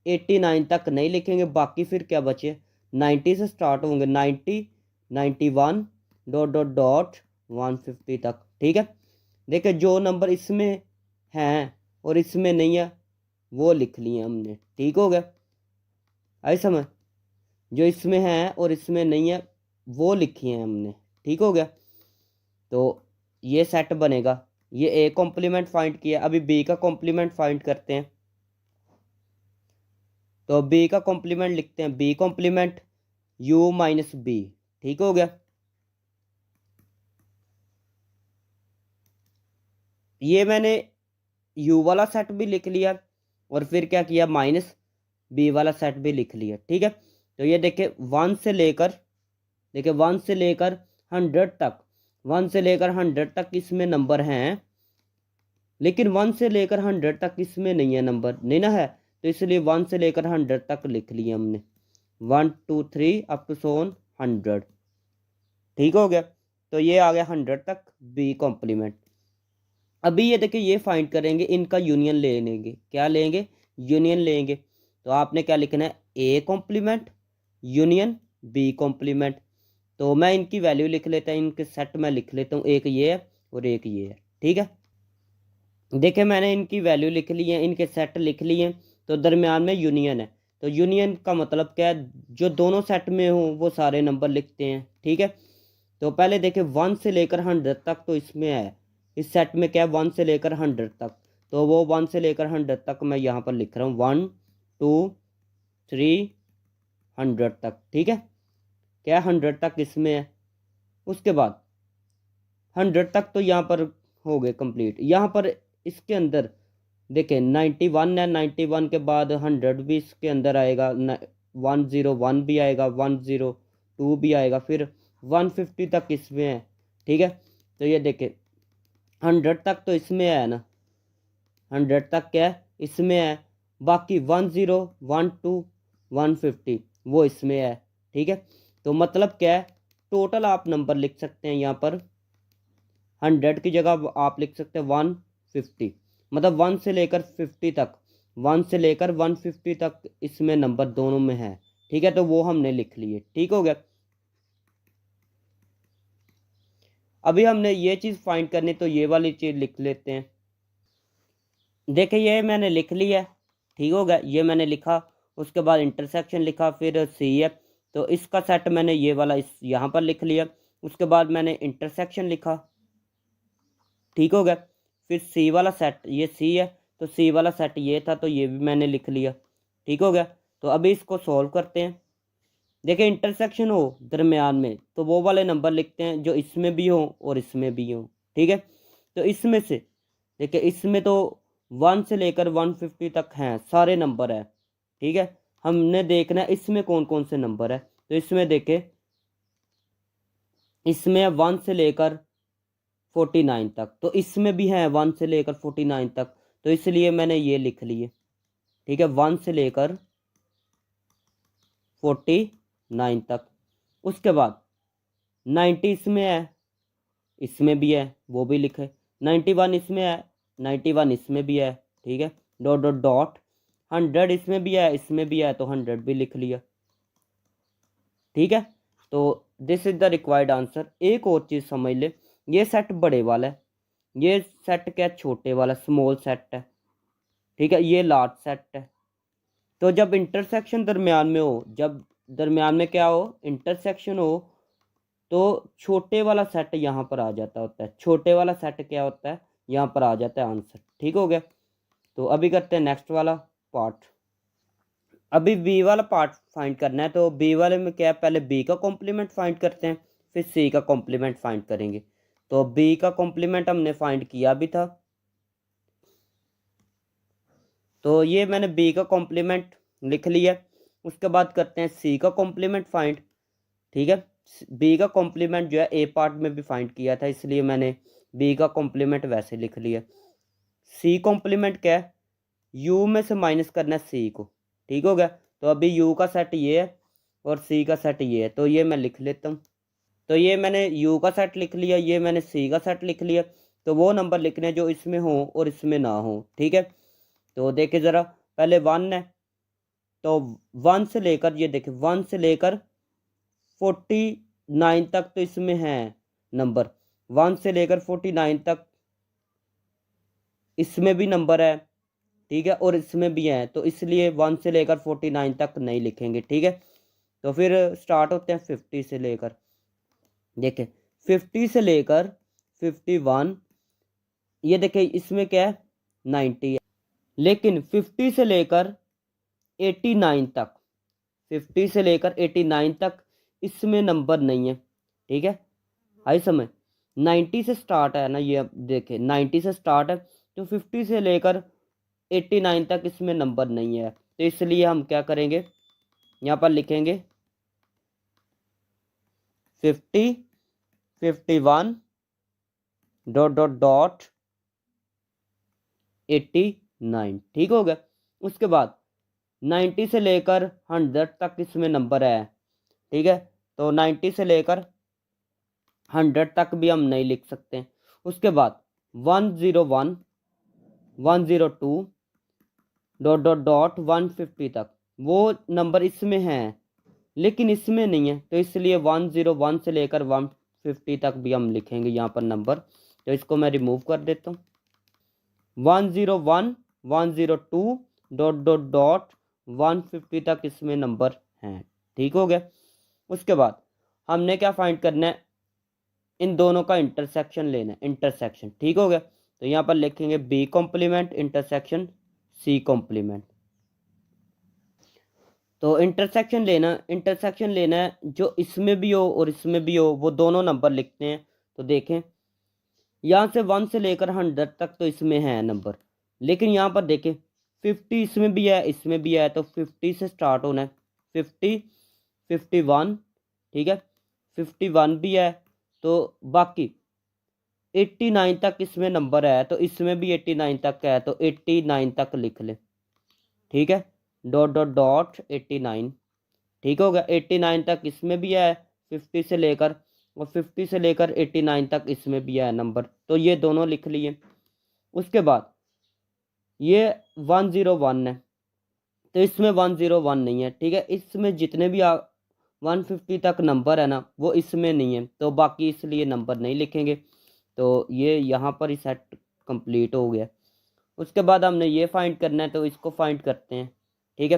89 तक नहीं लिखेंगे, बाकी फिर क्या बचे 90 से स्टार्ट होंगे, 90 91 डॉट डॉट डॉट 150 तक। ठीक है। देखिए जो नंबर इसमें हैं और इसमें नहीं है वो लिख लिए हमने। ठीक हो गया। आई समझ, जो इसमें है और इसमें नहीं है वो लिखी है हमने। ठीक हो गया। तो ये सेट बनेगा। ये ए कॉम्प्लीमेंट फाइंड किया, अभी बी का कॉम्प्लीमेंट फाइंड करते हैं। तो बी का कॉम्प्लीमेंट लिखते हैं, B complement U minus B. ठीक हो गया। ये मैंने यू वाला सेट भी लिख लिया और फिर क्या किया, माइनस बी वाला सेट भी लिख लिया। ठीक है। तो ये देखिए 1 से लेकर, देखिए 1 से लेकर 100 तक, 1 से लेकर 100 तक इसमें नंबर हैं, लेकिन 1 से लेकर 100 तक इसमें नहीं है नंबर, नहीं ना है, तो इसलिए 1 से लेकर 100 तक लिख लिया हमने, 1 2 3 अप टू सोन 100। ठीक हो गया। तो ये आ गया 100 तक बी कॉम्प्लीमेंट। अभी ये देखिए ये फाइंड करेंगे, इनका यूनियन ले लेंगे। क्या लेंगे, यूनियन लेंगे। तो आपने क्या लिखना है, A complement union B complement. तो मैं इनकी वैल्यू लिख लेता हूँ, इनके सेट में लिख लेता हूँ, एक ये है और एक ये है। ठीक है। देखिए मैंने इनकी वैल्यू लिख ली है, इनके सेट लिख लिए हैं, तो दरमियान में यूनियन है। तो यूनियन का मतलब क्या है, जो दोनों सेट में हो वो सारे नंबर लिखते हैं। ठीक है। तो पहले देखें 1 से लेकर 100 तक तो इसमें है, इस सेट में क्या है 1 से लेकर 100 तक, तो वो 1 से लेकर 100 तक मैं यहाँ पर लिख रहा हूँ, 1 2 3 100 तक। ठीक है। क्या 100 तक इसमें है। उसके बाद 100 तक तो यहाँ पर हो गए कंप्लीट। यहाँ पर इसके अंदर देखें 91 है, 91 के बाद 100 भी इसके अंदर आएगा, 101 भी आएगा, 102 भी आएगा, फिर 150 तक इसमें है। ठीक है। तो ये देखें 100 तक तो इसमें है ना, 100 तक क्या है इसमें है, बाकी 10 1 2 150 वो इसमें है। ठीक है। तो मतलब क्या है, टोटल आप नंबर लिख सकते हैं यहाँ पर 100 की जगह आप लिख सकते हैं 150, मतलब 1 से लेकर 50 तक, 1 से लेकर 150 तक इसमें नंबर दोनों में है। ठीक है, तो वो हमने लिख लिए। ठीक हो गया। अभी हमने ये चीज़ फाइंड करनी, तो ये वाली चीज़ लिख लेते हैं। देखिए ये मैंने लिख लिया है। ठीक हो गया, ये मैंने लिखा, उसके बाद इंटरसेक्शन लिखा, फिर सी है, तो इसका सेट मैंने ये वाला इस यहाँ पर लिख लिया। उसके बाद मैंने इंटरसेक्शन लिखा। ठीक हो गया, फिर सी वाला सेट, ये सी है तो सी वाला सेट ये था, तो ये भी मैंने लिख लिया। ठीक हो गया, तो अभी इसको सॉल्व करते हैं। देखिए इंटरसेक्शन हो दरमियान में तो वो वाले नंबर लिखते हैं जो इसमें भी हो और इसमें भी हो। ठीक है, तो इसमें से देखिए इसमें तो 1 से लेकर 150 तक हैं, सारे नंबर है। ठीक है, हमने देखना है इसमें कौन कौन से नंबर है। तो इसमें देखे, इसमें 1 से लेकर 49 तक, तो इसमें भी है 1 से लेकर 49 तक, तो इसलिए मैंने ये लिख लिए। ठीक है, 1 से लेकर 49 तक। उसके बाद 90 इसमें है, इसमें भी है, वो भी लिखे। 91 इसमें है, 91 इसमें भी है। ठीक है, डॉट डॉट डॉट 100 इसमें भी है, इसमें भी है, तो 100 भी लिख लिया। ठीक है, तो this is the required answer. एक और चीज़ समझ ले, ये सेट बड़े वाला है, ये सेट क्या छोटे वाला स्मॉल सेट है। ठीक है, ये लार्ज सेट है। तो जब इंटरसेक्शन दरमियान में हो, जब दरमियान में क्या हो, इंटरसेक्शन हो, तो छोटे वाला सेट यहाँ पर आ जाता होता है। छोटे वाला सेट क्या होता है, यहाँ पर आ जाता है आंसर। ठीक हो गया, तो अभी करते हैं नेक्स्ट वाला पार्ट। अभी बी वाला पार्ट फाइंड करना है, तो बी वाले में क्या है, पहले बी का कॉम्प्लीमेंट फाइंड करते हैं, फिर सी का कॉम्प्लीमेंट फाइंड करेंगे। तो बी का कॉम्प्लीमेंट हमने फाइंड किया भी था, तो ये मैंने बी का कॉम्प्लीमेंट लिख लिया। उसके बाद करते हैं सी का कॉम्प्लीमेंट फाइंड। ठीक है, बी का कॉम्प्लीमेंट जो है ए पार्ट में भी फाइंड किया था, इसलिए मैंने बी का कॉम्प्लीमेंट वैसे लिख लिया। सी कॉम्प्लीमेंट क्या है, यू में से माइनस करना है सी को। ठीक हो गया, तो अभी यू का सेट ये है और सी का सेट ये है, तो ये मैं लिख लेता हूँ। तो ये मैंने यू का सेट लिख लिया, ये मैंने सी का सेट लिख लिया। तो वो नंबर लिखने हैं जो इसमें हो और इसमें ना हो। ठीक है, तो देखिए ज़रा, पहले 1 है, तो 1 से लेकर, ये देखिए 1 से लेकर 49 तक तो इसमें है नंबर, 1 से लेकर 49 तक इसमें भी नंबर है। ठीक है, और इसमें भी है, तो इसलिए 1 से लेकर 49 तक नहीं लिखेंगे। ठीक है, तो फिर स्टार्ट होते हैं 50 से लेकर। देखें 50 से लेकर 51, ये देखें इसमें क्या है 90 है, लेकिन 50 से लेकर 89 तक, 50 से लेकर 89 तक इसमें नंबर नहीं है। ठीक है, आई समझ, 90 से स्टार्ट है ना, ये अब देखें 90 से स्टार्ट है, तो 50 से लेकर 89 तक इसमें नंबर नहीं है, तो इसलिए हम क्या करेंगे, यहाँ पर लिखेंगे 50 51 डॉट डॉट डॉट 89। ठीक हो गया, उसके बाद 90 से लेकर 100 तक इसमें नंबर है। ठीक है, तो 90 से लेकर 100 तक भी हम नहीं लिख सकते। उसके बाद 101 102 डॉट डॉट डॉट 150 तक, वो नंबर इसमें है लेकिन इसमें नहीं है, तो इसलिए 101 से लेकर 150 तक भी हम लिखेंगे यहाँ पर नंबर। तो इसको मैं रिमूव कर देता हूँ। 101 102 डॉट डॉट डॉट 150 तक इसमें नंबर हैं। ठीक हो गया, उसके बाद हमने क्या फाइंड करना है, इन दोनों का इंटरसेक्शन लेना है, इंटरसेक्शन। ठीक हो गया, तो यहाँ पर लिखेंगे B complement intersection C complement. तो इंटरसेक्शन लेना है जो इसमें भी हो और इसमें भी हो, वो दोनों नंबर लिखते हैं। तो देखें यहाँ से 1 से लेकर 100 तक तो इसमें है नंबर, लेकिन यहाँ पर देखें 50 इसमें भी है इसमें भी है, तो 50 से स्टार्ट होना है, 50 51। ठीक है, 51 भी है, तो बाकी 89 तक इसमें नंबर है, तो इसमें भी 89 तक है, तो 89 तक लिख ले। ठीक है, डॉट डॉट डॉट 89। ठीक हो गया, 89 तक इसमें भी है, 50 से लेकर, और 50 से लेकर 89 तक इसमें भी है नंबर, तो ये दोनों लिख लिए। उसके बाद ये 101 है, तो इसमें 101 नहीं है, ठीक है। इसमें जितने भी 150 तक नंबर है ना, वो इसमें नहीं है, तो बाकी इसलिए नंबर नहीं लिखेंगे। तो ये यहाँ पर ही सेट कंप्लीट हो गया। उसके बाद हमने ये फाइंड करना है, तो इसको फाइंड करते हैं, ठीक है।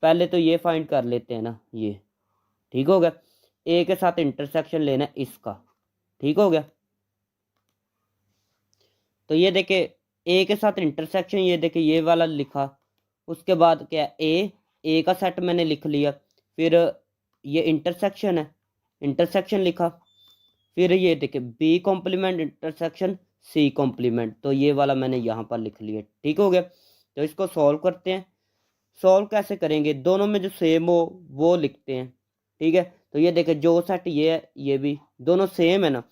पहले तो ये फाइंड कर लेते हैं ना, ये ठीक हो गया। ए के साथ इंटरसेक्शन लेना है इसका, ठीक हो गया। तो ये देखे ए के साथ इंटरसेक्शन, ये देखे ये वाला लिखा। उसके बाद क्या, ए का सेट मैंने लिख लिया। फिर ये इंटरसेक्शन है, इंटरसेक्शन लिखा। फिर ये देखे B complement intersection C complement, तो ये वाला मैंने यहाँ पर लिख लिया, ठीक हो गया। तो इसको सॉल्व करते हैं। सॉल्व कैसे करेंगे, दोनों में जो सेम हो वो लिखते हैं, ठीक है। तो ये देखे जो सेट ये है ये भी दोनों सेम है ना,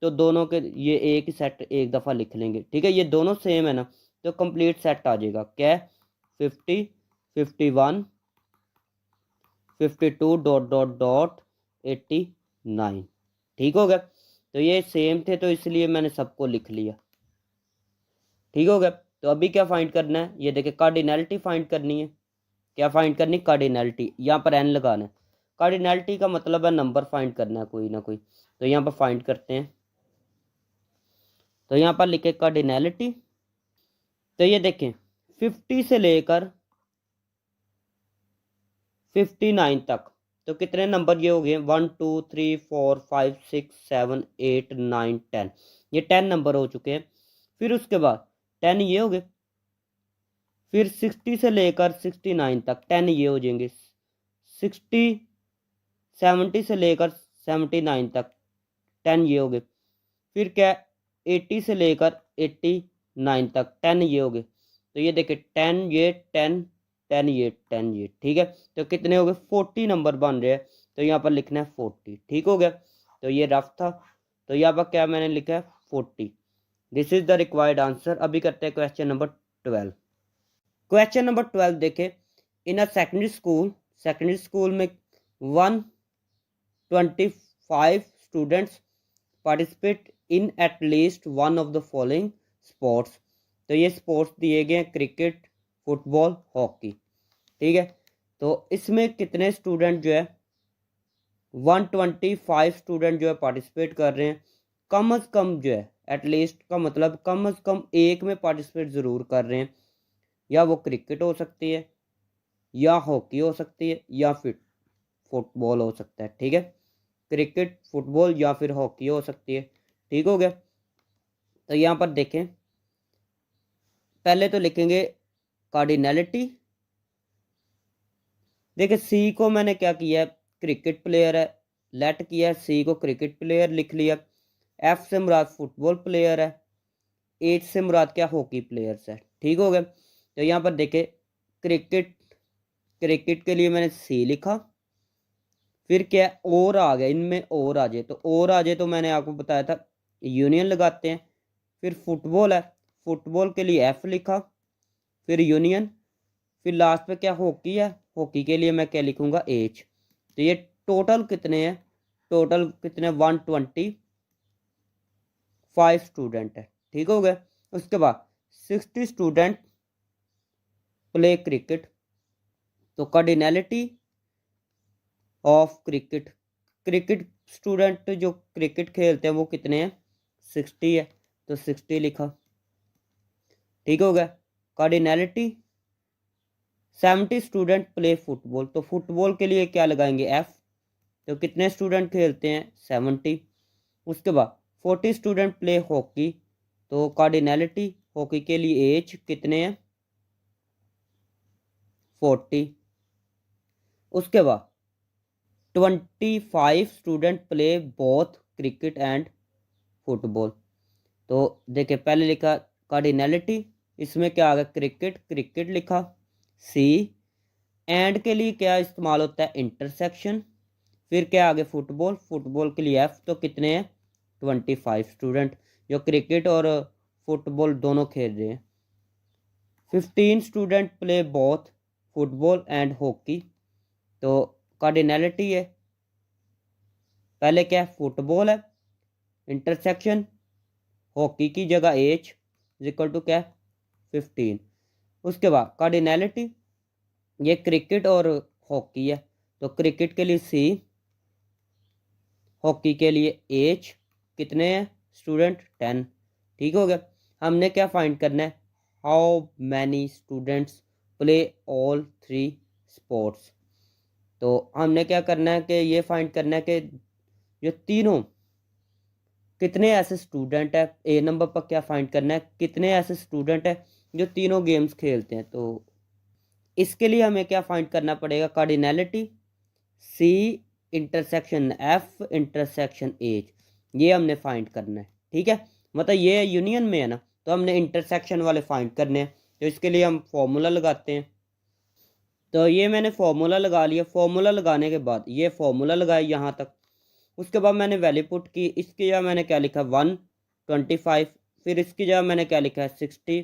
तो दोनों के ये एक ही सेट एक दफ़ा लिख लेंगे, ठीक है। ये दोनों सेम है ना, तो कंप्लीट सेट आ जाएगा। क्या है, 50, 51, 52 डॉट डॉट डॉट 89, ठीक हो गया। तो ये सेम थे, तो इसलिए मैंने सबको लिख लिया, ठीक हो गया। तो अभी क्या फाइंड करना है, ये देखे कार्डिनैलिटी फाइंड करनी है। क्या फाइंड करनी, कार्डिनैलिटी, यहाँ पर एन लगाना है। कार्डिनैलिटी का मतलब है नंबर फाइंड करना है कोई ना कोई, तो यहाँ पर फाइंड करते हैं। तो यहाँ पर लिखे कार्डिनैलिटी। तो ये देखें 50 से लेकर 59 तक, तो कितने नंबर ये हो गए, 1 2 3 4 5 6 7 8 9 10, ये 10 नंबर हो चुके हैं। फिर उसके बाद 10 ये हो गए। फिर 60 से लेकर 69 तक 10 ये हो जाएंगे। 60 70 से लेकर 79 तक 10 ये हो गए। फिर क्या, 80 से लेकर 89 तक 10 ये हो गए। तो ये देखिए 10 ये 10 10 ये 10 ये, ठीक है। तो कितने हो गए, 40 नंबर बन रहे हैं, तो यहाँ पर लिखना है 40, ठीक हो गया। तो ये रफ था, तो यहाँ पर क्या मैंने लिखा है 40। This is the required answer. अभी करते हैं क्वेश्चन नंबर 12। क्वेश्चन नंबर 12 देखे, इन अ सेकेंडरी स्कूल में 125 students participate in eight least one of the following sports. तो ये स्पोर्ट्स दिए गए हैं, क्रिकेट, फुटबॉल, हॉकी, ठीक है। तो इसमें कितने स्टूडेंट जो है, 125 स्टूडेंट जो है पार्टिसिपेट कर रहे हैं। कम अज़ कम जो है, एटलीस्ट का मतलब कम अज़ कम एक में पार्टिसिपेट ज़रूर कर रहे हैं, या वो क्रिकेट हो सकती है, या हॉकी हो सकती है, या फिर फुटबॉल हो सकता है, ठीक है। क्रिकेट, फुटबॉल या फिर हॉकी हो सकती है, ठीक हो गया। तो यहाँ पर देखें, पहले तो लिखेंगे कार्डिनैलिटी। देखिए सी को मैंने क्या किया है, क्रिकेट प्लेयर है, लेट किया है, सी को क्रिकेट प्लेयर लिख लिया। एफ से मुराद फुटबॉल प्लेयर है, एच से मुराद क्या, हॉकी प्लेयर्स है, ठीक हो गया। तो यहाँ पर देखे क्रिकेट, क्रिकेट के लिए मैंने सी लिखा। फिर क्या, और आ गया, इनमें और आ जाए, तो और आ जाए तो मैंने आपको बताया था यूनियन लगाते हैं। फिर फुटबॉल है, फुटबॉल के लिए एफ लिखा, फिर यूनियन। फिर लास्ट पे क्या, हॉकी है, हॉकी के लिए मैं क्या लिखूंगा, एच। तो ये टोटल कितने हैं, टोटल कितने, 125 स्टूडेंट है, ठीक हो गया। उसके बाद 60 स्टूडेंट प्ले क्रिकेट। तो cardinality of cricket, cricket student जो क्रिकेट खेलते हैं वो कितने हैं, 60 है, तो 60 लिखा, ठीक हो गया। कार्डिनैलिटी 70 स्टूडेंट प्ले फुटबॉल, तो फुटबॉल के लिए क्या लगाएंगे, एफ। तो कितने स्टूडेंट खेलते हैं, 70। उसके बाद 40 स्टूडेंट प्ले हॉकी, तो कार्डिनैलिटी हॉकी के लिए एज कितने हैं, 40। उसके बाद 25 student play both cricket and football. तो देखिए पहले लिखा कार्डिनैलिटी, इसमें क्या आ गया, क्रिकेट, क्रिकेट लिखा। सी, एंड के लिए क्या इस्तेमाल होता है, इंटरसेक्शन। फिर क्या आ गया, फुटबॉल, फुटबॉल के लिए एफ। तो कितने हैं, 25 स्टूडेंट जो क्रिकेट और फुटबॉल दोनों खेल रहे हैं। 15 student play both football and hockey, तो कार्डिनैलिटी है पहले क्या है, फुटबॉल है, इंटरसेक्शन हॉकी की जगह एच इज इक्वल टू क्या है 15। उसके बाद कार्डिनैलिटी, ये क्रिकेट और हॉकी है, तो क्रिकेट के लिए सी, हॉकी के लिए एच, कितने हैं स्टूडेंट 10। ठीक हो गया। हमने क्या फाइंड करना है, how many students play all 3 sports. तो हमने क्या करना है कि ये फाइंड करना है कि जो तीनों, कितने ऐसे स्टूडेंट है, ए नंबर पर क्या फाइंड करना है, कितने ऐसे स्टूडेंट है जो तीनों गेम्स खेलते हैं। तो इसके लिए हमें क्या फाइंड करना पड़ेगा, cardinality C intersection F intersection H, ये हमने फाइंड करना है। ठीक है, मतलब ये यूनियन में है ना, तो हमने इंटरसेक्शन वाले फाइंड करने हैं। तो इसके लिए हम फॉर्मूला लगाते हैं। तो ये मैंने फॉर्मूला लगा लिया। फॉर्मूला लगाने के बाद ये फॉर्मूला लगाया यहाँ तक। उसके बाद मैंने वैल्यू पुट की। इसकी जगह मैंने क्या लिखा 125, फिर इसकी जगह मैंने क्या लिखा है 60,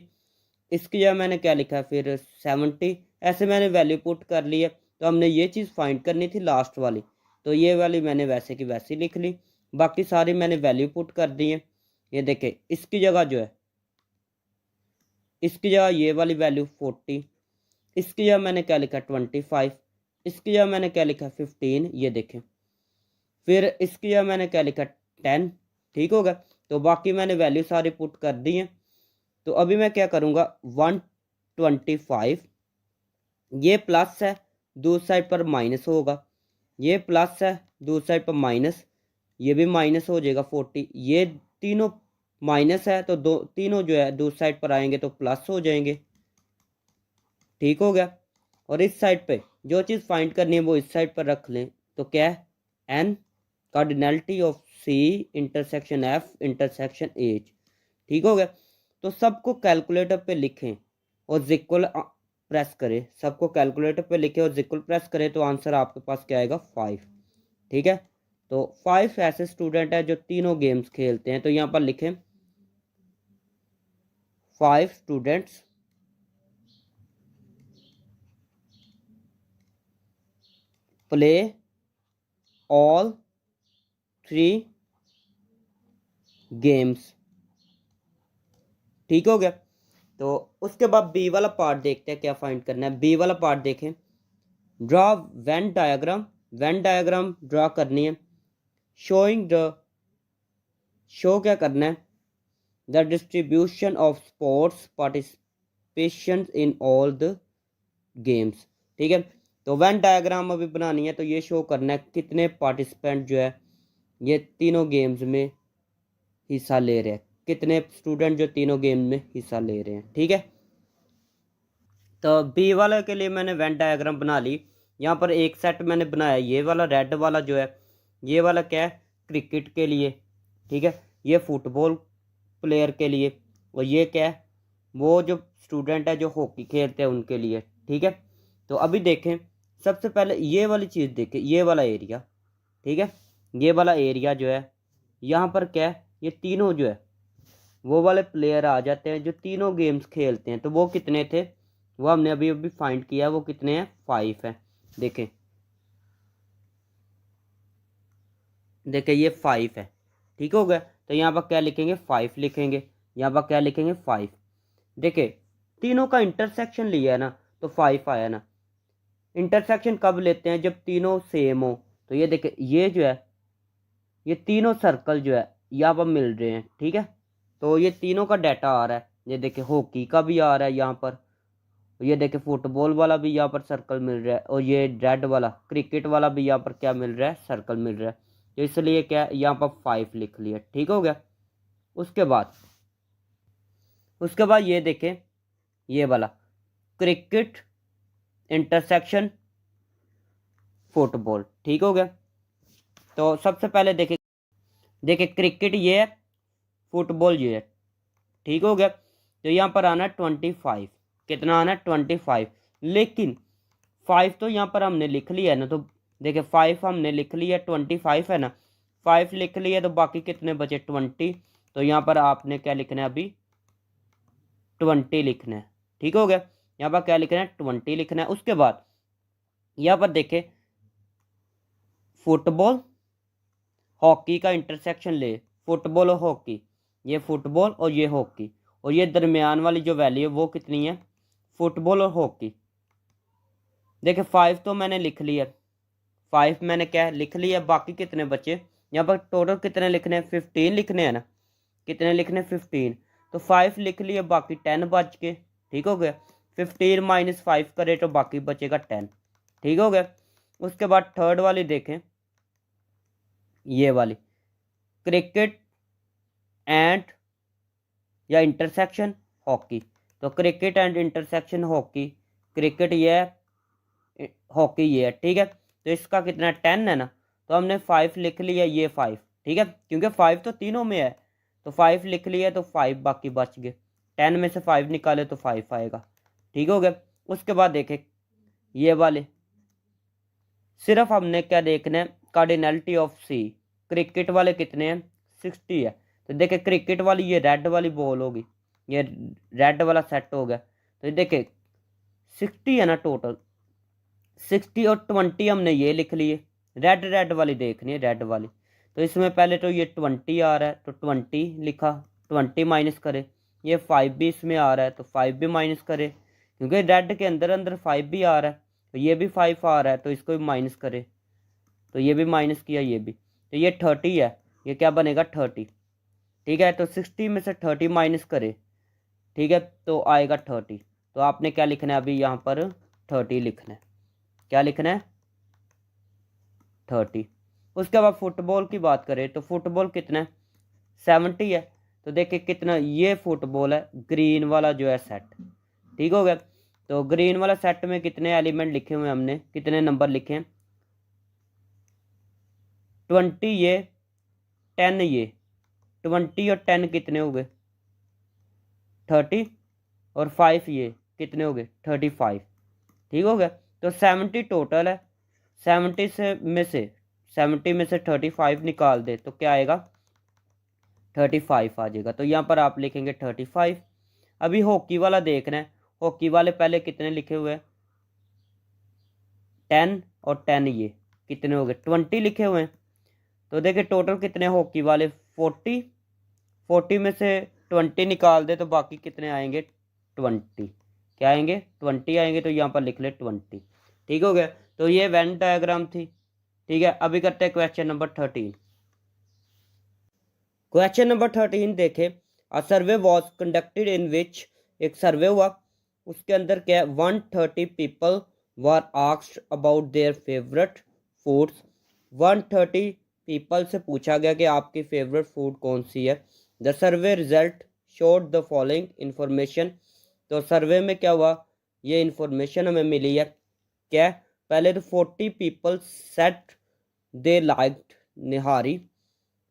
इसकी जगह मैंने क्या लिखा है फिर 70। ऐसे मैंने वैल्यू पुट कर ली है। तो हमने ये चीज़ फाइंड करनी थी लास्ट वाली, तो ये वाली मैंने वैसे की वैसी लिख ली। बाकी सारी मैंने वैल्यू पुट कर दी है। ये देखे, इसकी जगह जो है, इसकी जगह ये वाली वैल्यू 40, इसकी जगह मैंने क्या लिखा 25, इसकी जगह मैंने क्या लिखा 15, ये देखें। फिर इसकी जगह मैंने क्या लिखा 10। ठीक होगा। तो बाकी मैंने वैल्यू सारी पुट कर दी हैं। तो अभी मैं क्या करूँगा, 125, ये प्लस है, दूसरी साइड पर माइनस होगा, ये प्लस है, दूसरी साइड पर माइनस, ये भी माइनस हो जाएगा 40। ये तीनों माइनस है, तो दो तीनों जो है दूसरी साइड पर आएंगे तो प्लस हो जाएंगे। ठीक हो गया। और इस साइड पे जो चीज़ फाइंड करनी है वो इस साइड पर रख लें। तो क्या है, n cardinality of C intersection F intersection H. ठीक हो गया। तो सबको कैलकुलेटर पे लिखें और इक्वल प्रेस करें, सबको कैलकुलेटर पे लिखें और इक्वल प्रेस करें, तो आंसर आपके पास क्या आएगा 5। ठीक है। तो 5 ऐसे स्टूडेंट हैं जो तीनों गेम्स खेलते हैं। तो यहाँ पर लिखें 5 स्टूडेंट्स प्ले ऑल 3 गेम्स। ठीक हो गया। तो उसके बाद बी वाला पार्ट देखते हैं क्या फाइंड करना है। बी वाला पार्ट देखें, draw Venn diagram, Venn diagram draw करनी है। शोइंग द, शो क्या करना है, the distribution of sports participation in all the games. ठीक है। तो वेन डायग्राम अभी बनानी है, तो ये शो करना है कितने पार्टिसिपेंट जो है ये तीनों गेम्स में हिस्सा ले रहे हैं, कितने स्टूडेंट जो तीनों गेम में हिस्सा ले रहे हैं। ठीक है। तो बी वाले के लिए मैंने वेन डायग्राम बना ली। यहाँ पर एक सेट मैंने बनाया, ये वाला रेड वाला जो है, ये वाला क्या है क्रिकेट के लिए। ठीक है। ये फुटबॉल प्लेयर के लिए, और ये क्या है वो जो स्टूडेंट है जो हॉकी खेलते हैं उनके लिए। ठीक है। तो अभी देखें, सबसे पहले ये वाली चीज़ देखें, ये वाला एरिया। ठीक है। ये वाला एरिया जो है, यहाँ पर क्या है, ये तीनों जो है वो वाले प्लेयर आ जाते हैं जो तीनों गेम्स खेलते हैं। तो वो कितने थे, वो हमने अभी अभी फाइंड किया, वो कितने हैं 5 हैं। देखें, देखें ये 5 है। ठीक हो गया। तो यहाँ पर क्या लिखेंगे 5 लिखेंगे, यहाँ पर क्या लिखेंगे 5। देखें, तीनों का इंटरसेक्शन लिया है ना, तो 5 आया ना। इंटरसेक्शन कब लेते हैं, जब तीनों सेम हो। तो ये देखें, ये जो है ये तीनों सर्कल जो है यहाँ पर मिल रहे हैं। ठीक है। तो ये तीनों का डाटा आ रहा है। ये देखें, हॉकी का भी आ रहा है यहाँ पर, ये देखें फुटबॉल वाला भी यहाँ पर सर्कल मिल रहा है, और ये रेड वाला क्रिकेट वाला भी यहाँ पर क्या मिल रहा है, सर्कल मिल रहा है। तो इसलिए क्या यहाँ पर 5 लिख लिया। ठीक हो गया। उसके बाद, उसके बाद ये देखें, ये वाला क्रिकेट इंटरसेक्शन फुटबॉल। ठीक हो गया। तो सबसे पहले देखें, देखें क्रिकेट ये है, फुटबॉल ये है। ठीक हो गया। तो यहाँ पर आना है 25, कितना आना है 25। लेकिन 5 तो यहाँ पर हमने लिख लिया है ना, तो देखिए 5 हमने लिख लिया, 25 है ना, 5 लिख लिया, तो बाकी कितने बचे 20। तो यहाँ पर आपने क्या लिखना है, अभी 20 लिखना है। ठीक हो गया। यहाँ पर क्या लिखना है 20 लिखना है। उसके बाद यहाँ पर देखे फुटबॉल हॉकी का इंटरसेक्शन ले, फुटबॉल और हॉकी, ये फुटबॉल और ये हॉकी, और ये दरमियान वाली जो वैल्यू है वो कितनी है, फुटबॉल और हॉकी। देखिए 5 तो मैंने लिख लिया, 5 मैंने क्या लिख लिया, बाकी कितने बचे, यहाँ पर टोटल कितने लिखने हैं, 15 लिखने हैं ना, कितने लिखने, 15। तो 5 लिख लिए, बाकी 10 बच के, ठीक हो गया। 15 माइनस 5 करे तो बाकी बचेगा 10, ठीक हो गया। उसके बाद थर्ड वाली देखें, ये वाली, क्रिकेट एंड या इंटरसेक्शन हॉकी। तो cricket and intersection hockey, cricket ये है, हॉकी ये है, ठीक है। तो इसका कितना 10 है ना, तो हमने 5 लिख लिया, ये 5, ठीक है, क्योंकि 5 तो तीनों में है, तो 5 लिख लिया, तो 5 बाकी बच गए, 10 में से 5 निकाले तो 5 आएगा, ठीक हो गया। उसके बाद देखें ये वाले, सिर्फ हमने क्या देखना है, कार्डिनलिटी ऑफ सी, क्रिकेट वाले कितने हैं, 60 है। तो देखे क्रिकेट वाली ये रेड वाली बॉल होगी, ये रेड वाला सेट हो गया, तो देखे 60 है ना टोटल, 60 और 20 हमने ये लिख लिए, रेड रेड वाली देखनी है, रेड वाली। तो इसमें पहले तो ये 20 आ रहा है, तो 20 लिखा, 20 माइनस करे, ये 5 भी इसमें आ रहा है, तो 5 भी माइनस करे, क्योंकि रेड के अंदर अंदर 5 भी आ रहा है, तो ये भी 5 आ रहा है, तो इसको भी माइनस करे, तो ये भी माइनस किया, ये भी, तो ये 30 है, ये क्या बनेगा 30, ठीक है। तो 60 में से 30 माइनस करे, ठीक है, तो आएगा 30। तो आपने क्या लिखना है अभी यहाँ पर, 30 लिखना है, क्या लिखना है 30। उसके बाद फुटबॉल की बात करें तो फुटबॉल कितना है, 70 है। तो देखिए कितना, ये फुटबॉल है ग्रीन वाला जो है सेट, ठीक हो गया। तो ग्रीन वाला सेट में कितने एलिमेंट लिखे हुए हैं हमने, कितने नंबर लिखे हैं, 20 ये 10 ये, 20 और 10 कितने हो गए 30, और 5 ये कितने हो गए 35, ठीक हो गया। तो 70 टोटल है, 70 से में से 70 में से 35 निकाल दे तो क्या आएगा 35 आ जाएगा। तो यहाँ पर आप लिखेंगे 35। अभी हॉकी वाला देखना है, हॉकी वाले पहले कितने लिखे हुए हैं 10 और 10 ये कितने हो गए 20 लिखे हुए हैं। तो देखिए टोटल कितने हॉकी वाले 40, 40 में से 20 निकाल दे तो बाकी कितने आएंगे 20, क्या आएंगे 20 आएंगे। तो यहाँ पर लिख ले 20, ठीक हो गया। तो ये वेन डायग्राम थी, ठीक है। अभी करते हैं क्वेश्चन नंबर 13। क्वेश्चन नंबर 13 देखे, अ सर्वे वॉज कंडक्टेड इन विच, एक सर्वे हुआ उसके अंदर क्या है 130 people were asked about their favourite foods. 130 people से पूछा गया कि आपकी फेवरेट फूड कौन सी है। The survey result showed the following information. तो सर्वे में क्या हुआ, ये इंफॉर्मेशन हमें मिली है, क्या पहले तो 40 पीपल सेट दे लाइक्ड निहारी,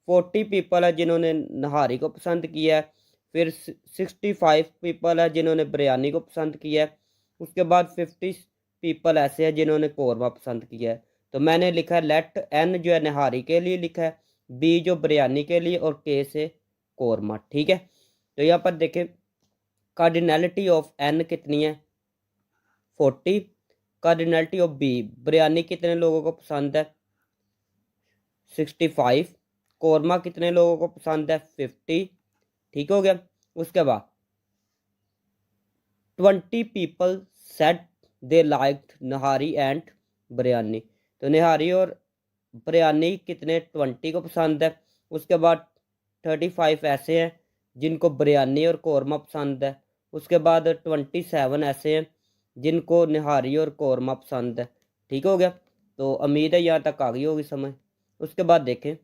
40 पीपल है जिन्होंने नहारी को पसंद किया है। फिर 65 पीपल है जिन्होंने बिरयानी को पसंद किया है। उसके बाद 50 पीपल ऐसे हैं जिन्होंने कौरमा पसंद किया है। तो मैंने लिखा है लेट एन जो है नहारी के लिए लिखा है, बी जो बिरयानी के लिए, और के से कौरमा, ठीक है। तो यहाँ पर देखें कार्डिनलिटी ऑफ एन कितनी है 40, कार्डिनलिटी ऑफ बी बिरयानी कितने लोगों को पसंद है 65, कौरमा कितने लोगों को पसंद है 50, ठीक हो गया। उसके बाद 20 people said they liked nahari and biryani. तो नहारी और बिरयानी कितने 20 को पसंद है। उसके बाद 35 ऐसे हैं जिनको बिरयानी और कौरमा पसंद है। उसके बाद 27 ऐसे हैं जिनको नहारी और कौरमा पसंद है, ठीक हो गया। तो उम्मीद है यहाँ तक आ गई होगी समझ। उसके बाद देखें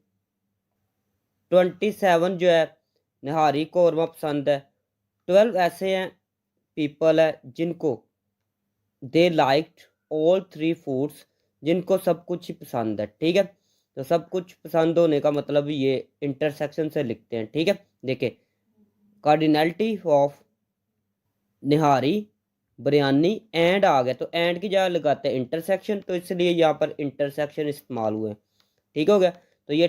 27 जो है नहारी कौरमा पसंद है, 12 ऐसे हैं पीपल है जिनको दे लाइक्ड ऑल 3 फूड्स, जिनको सब कुछ ही पसंद है, ठीक है। तो सब कुछ पसंद होने का मतलब ये इंटरसेक्शन से लिखते हैं, ठीक है। देखिए cardinality of nihari biryani and आ गया, तो एंड की जगह लगाते हैं इंटरसेक्शन, तो इसलिए यहाँ पर इंटरसेक्शन इस्तेमाल हुए, ठीक हो गया। तो ये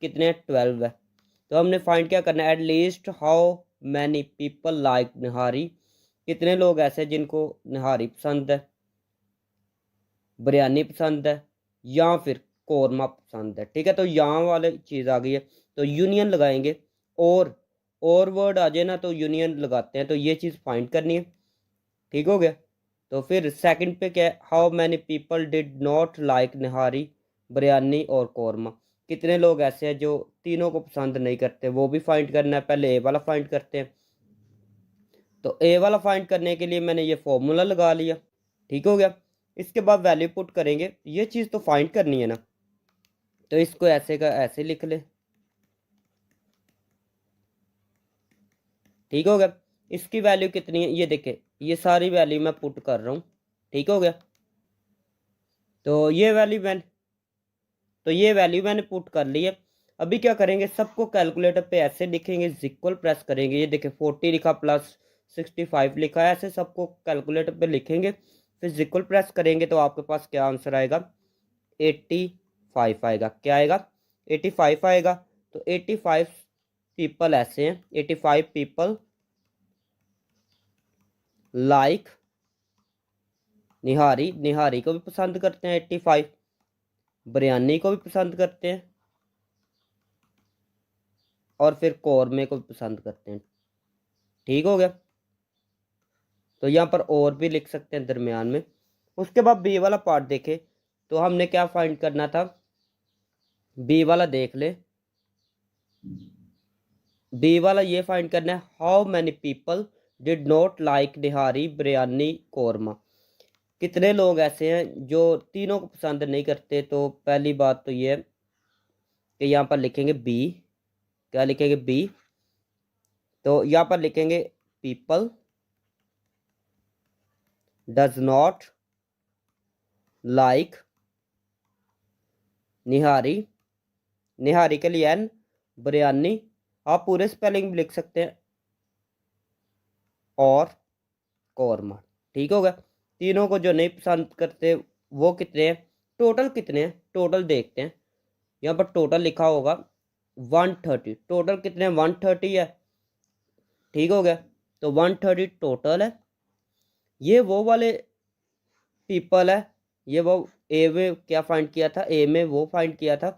कितने 12 है। तो हमने फाइंड क्या करना है, at least how many people like nihari, कितने लोग ऐसे जिनको निहारी पसंद है बिरयानी पसंद है, या फिर कौरमा पसंद है। ठीक है, तो यहाँ वाली चीज़ आ गई है, तो यूनियन लगाएंगे। और वर्ड आ जाए ना तो यूनियन लगाते हैं, तो ये चीज़ फाइंड करनी है। ठीक हो गया। तो फिर सेकंड पे क्या है, how many people did not like nihari, biryani और कौरमा। कितने लोग ऐसे हैं जो तीनों को पसंद नहीं करते, वो भी फाइंड करना है। पहले ए वाला फाइंड करते हैं। तो ए वाला फाइंड करने के लिए मैंने ये फॉर्मूला लगा लिया। ठीक हो गया। इसके बाद वैल्यू पुट करेंगे, ये चीज़ तो फाइंड करनी है ना, तो इसको ऐसे का ऐसे लिख ले। ठीक हो गया। इसकी वैल्यू कितनी है ये देखे, ये सारी वैल्यू मैं पुट कर रहा हूँ। ठीक हो गया। तो ये वैल्यू मैंने पुट कर ली है। अभी क्या करेंगे, सबको कैलकुलेटर पे ऐसे लिखेंगे, इक्वल प्रेस करेंगे। ये देखिए 40 लिखा प्लस 65 लिखा है, ऐसे सबको कैलकुलेटर पे लिखेंगे, फिर इक्वल प्रेस करेंगे तो आपके पास क्या आंसर आएगा, 85 आएगा। क्या आएगा, 85 आएगा। तो 85 पीपल ऐसे हैं, 85 पीपल लाइक निहारी, निहारी को भी पसंद करते हैं 85, बिरयानी को भी पसंद करते हैं, और फिर कौरमे को भी पसंद करते हैं। ठीक हो गया। तो यहाँ पर और भी लिख सकते हैं दरमियान में। उसके बाद बी वाला पार्ट देखे, तो हमने क्या फाइंड करना था, बी वाला देख ले। बी वाला ये फाइंड करना है, how many people did not like nihari biryani korma. कितने लोग ऐसे हैं जो तीनों को पसंद नहीं करते। तो पहली बात तो ये है कि यहाँ पर लिखेंगे बी। क्या लिखेंगे, बी। तो यहाँ पर लिखेंगे पीपल डज नॉट लाइक निहारी, निहारी के लिए एन, बिरयानी आप पूरे स्पेलिंग भी लिख सकते हैं, और कौरमा। ठीक होगा। तीनों को जो नहीं पसंद करते वो कितने हैं, टोटल कितने हैं, टोटल देखते हैं। यहाँ पर टोटल लिखा होगा 130, टोटल कितने हैं, 130 है। ठीक हो गया। तो 130 टोटल है। ये वो वाले पीपल है, ये वो ए में क्या फाइंड किया था, ए में वो फाइंड किया था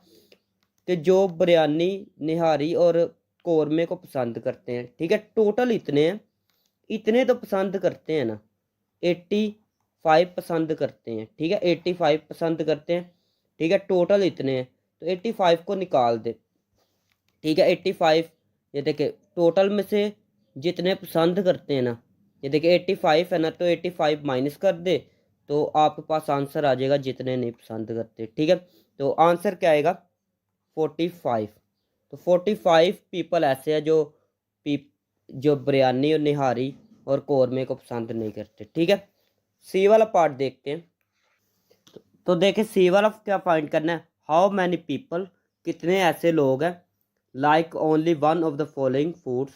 कि जो बिरयानी निहारी और कौरमे को पसंद करते हैं। ठीक है, टोटल इतने हैं, इतने तो पसंद करते हैं ना, 85 पसंद करते हैं। ठीक है, 85 पसंद करते हैं। ठीक है, टोटल इतने हैं, तो 85 को निकाल दे। ठीक है, 85, ये देखिए टोटल में से जितने पसंद करते हैं ना, ये देखिए 85 है ना, तो 85 माइनस कर दे, तो आपके पास आंसर आ जाएगा जितने नहीं पसंद करते। ठीक है, तो आंसर क्या आएगा, 45। तो 45 पीपल ऐसे हैं जो बिरयानी और निहारी और कौरमे को पसंद नहीं करते। ठीक है, सी वाला पार्ट देखते हैं। तो देखें सी वाला क्या फाइंड करना है, हाउ मैनी पीपल, कितने ऐसे लोग हैं, like only one of the following foods,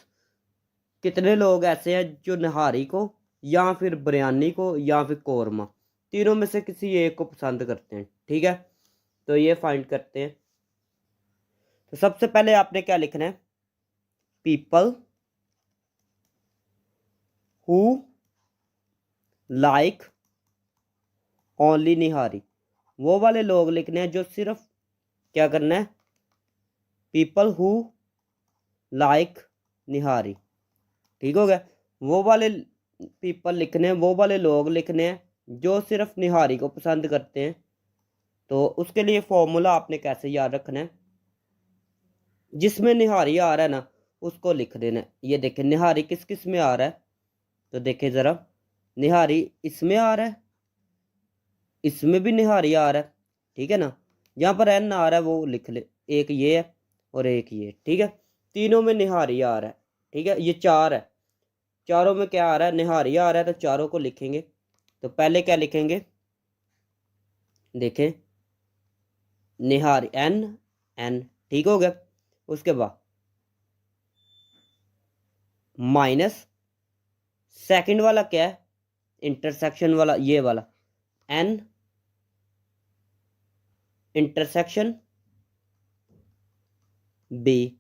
कितने लोग ऐसे हैं जो निहारी को या फिर बिरयानी को या फिर कौरमा, तीनों में से किसी एक को पसंद करते हैं। ठीक है, तो ये फाइंड करते हैं। तो सबसे पहले आपने क्या लिखना है, पीपल हु लाइक ओनली निहारी, वो वाले लोग लिखने हैं जो सिर्फ क्या करना है, पीपल हु लाइक निहारी। ठीक हो गया। वो वाले पीपल लिखने हैं, वो वाले लोग लिखने हैं जो सिर्फ निहारी को पसंद करते हैं। तो उसके लिए फॉर्मूला आपने कैसे याद रखना है, जिसमें निहारी आ रहा है ना उसको लिख देना है। ये देखें निहारी किस किस में आ रहा है, तो देखें ज़रा, निहारी इसमें आ रहा है, इसमें भी निहारी आ रहा है। ठीक है ना, यहाँ पर एन आ रहा है वो लिख ले, एक ये है और एक ये। ठीक है, तीनों में निहारी आ रहा है। ठीक है, ये चार है, चारों में क्या आ रहा है, निहारी आ रहा है, तो चारों को लिखेंगे। तो पहले क्या लिखेंगे, देखें निहारी एन, एन। ठीक हो गया। उसके बाद माइनस सेकंड वाला क्या है, इंटरसेक्शन वाला, ये वाला एन इंटरसेक्शन बी।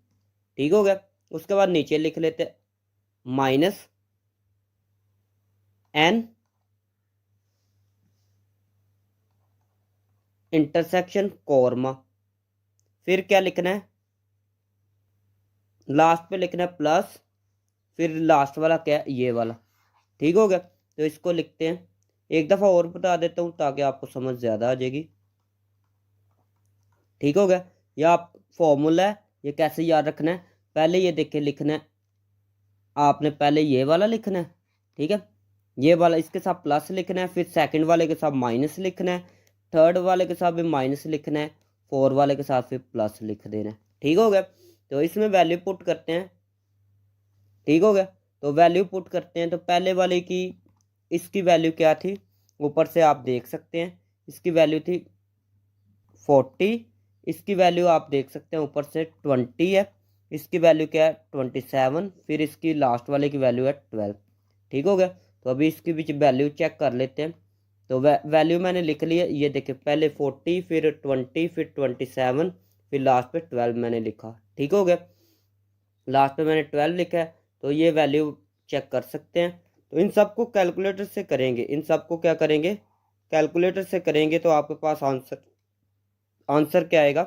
ठीक हो गया। उसके बाद नीचे लिख लेते माइनस एन इंटरसेक्शन कॉर्मा, फिर क्या लिखना है, लास्ट पे लिखना है प्लस, फिर लास्ट वाला क्या है, ये वाला। ठीक हो गया, तो इसको लिखते हैं। एक दफ़ा और बता देता हूँ ताकि आपको समझ ज़्यादा आ जाएगी। ठीक हो गया, यह आप फॉर्मूला है, ये कैसे याद रखना है। पहले ये देखिए लिखना है, आपने पहले ये वाला लिखना है, ठीक है, ये वाला इसके साथ प्लस लिखना है, फिर सेकंड वाले के साथ माइनस लिखना है, थर्ड वाले के साथ भी माइनस लिखना है, फोर वाले के साथ फिर प्लस लिख देना है। ठीक हो गया, तो इसमें वैल्यू पुट करते हैं। ठीक हो गया, तो वैल्यू पुट करते हैं। तो पहले वाले की इसकी वैल्यू क्या थी, ऊपर से आप देख सकते हैं, इसकी वैल्यू थी 40, इसकी वैल्यू आप देख सकते हैं ऊपर से 20 है, इसकी वैल्यू क्या है 27, फिर इसकी लास्ट वाले की वैल्यू है 12। ठीक हो गया, तो अभी इसकी भी वैल्यू चेक कर लेते हैं। तो वैल्यू मैंने लिख ली है, ये देखिए पहले 40, फिर 20, फिर 27, फिर लास्ट पे 12 मैंने लिखा। ठीक हो गया, लास्ट पे मैंने 12 लिखा है, तो ये वैल्यू चेक कर सकते हैं। तो इन सबको कैलकुलेटर से करेंगे, इन सबको क्या करेंगे, कैलकुलेटर से करेंगे, तो आपके पास आंसर क्या आएगा,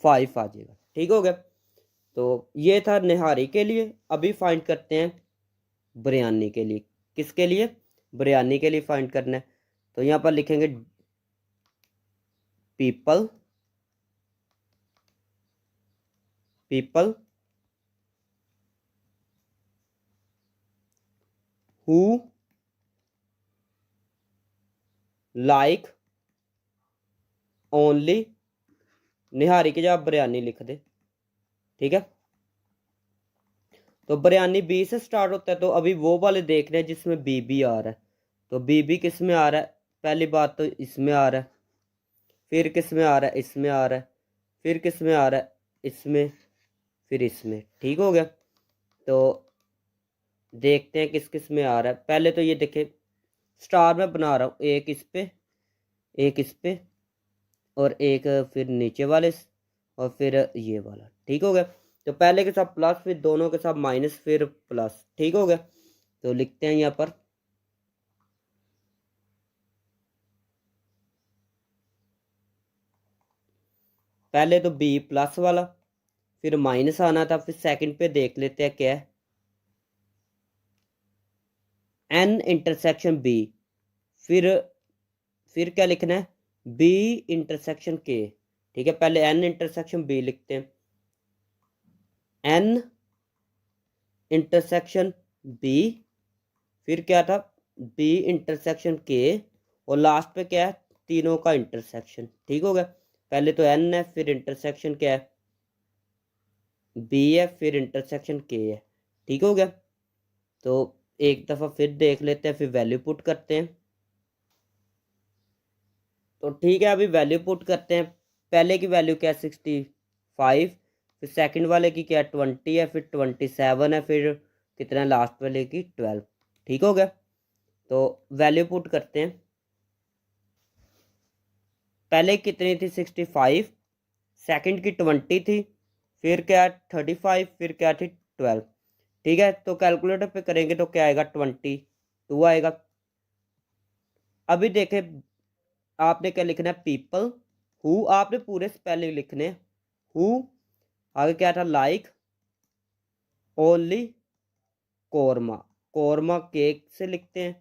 5 आ जाएगा। ठीक हो गया, तो ये था निहारी के लिए। अभी फाइंड करते हैं बिरयानी के लिए। किसके लिए, बिरयानी के लिए फाइंड करना है। तो यहाँ पर लिखेंगे people, people who like only, nihari की जगह बिरयानी लिख दे। ठीक है, तो बिरयानी बी से स्टार्ट होता है, तो अभी वो वाले देख रहे हैं जिसमें बी बी आ रहा है। तो बी बी किस में आ रहा है, पहली बात तो इसमें आ रहा है, फिर किस में आ रहा है, इसमें आ रहा है, फिर किस में आ रहा है, इसमें, फिर इसमें। ठीक हो गया, तो देखते हैं किस किस में आ रहा है। पहले तो ये देखिए स्टार में बना रहा हूँ, एक इस पे, एक इस पे, और एक फिर नीचे वाले और फिर ये वाला। ठीक हो गया, तो पहले के साथ प्लस, फिर दोनों के साथ माइनस, फिर प्लस। ठीक हो गया, तो लिखते हैं यहाँ पर पहले तो बी प्लस वाला, फिर माइनस आना था, फिर सेकंड पे देख लेते हैं क्या है, एन इंटरसेक्शन बी, फिर क्या लिखना है, बी इंटरसेक्शन के। ठीक है, पहले एन इंटरसेक्शन बी लिखते हैं, एन इंटरसेक्शन बी, फिर क्या था, बी इंटरसेक्शन के, और लास्ट पे क्या है, तीनों का इंटरसेक्शन। ठीक हो गया, पहले तो एन है, फिर इंटरसेक्शन क्या है, बी है, फिर इंटरसेक्शन के है। ठीक हो गया, तो एक दफ़ा फिर देख लेते हैं, फिर वैल्यू पुट करते हैं। तो ठीक है, अभी वैल्यू पुट करते हैं। पहले की वैल्यू क्या है 65, फिर सेकंड वाले की क्या है 20 है, फिर 27 है, फिर कितना है लास्ट वाले की 12। ठीक हो गया, तो वैल्यू पुट करते हैं। पहले कितनी थी 65, सेकंड की 20 थी, फिर क्या 35, फिर क्या थी 12। ठीक है, तो कैलकुलेटर पे करेंगे तो क्या आएगा 22 आएगा। अभी देखें, आपने क्या लिखना है, पीपल हु, आपने पूरे स्पेलिंग लिखने, हु, आगे क्या था, like only korma, korma cake से लिखते हैं।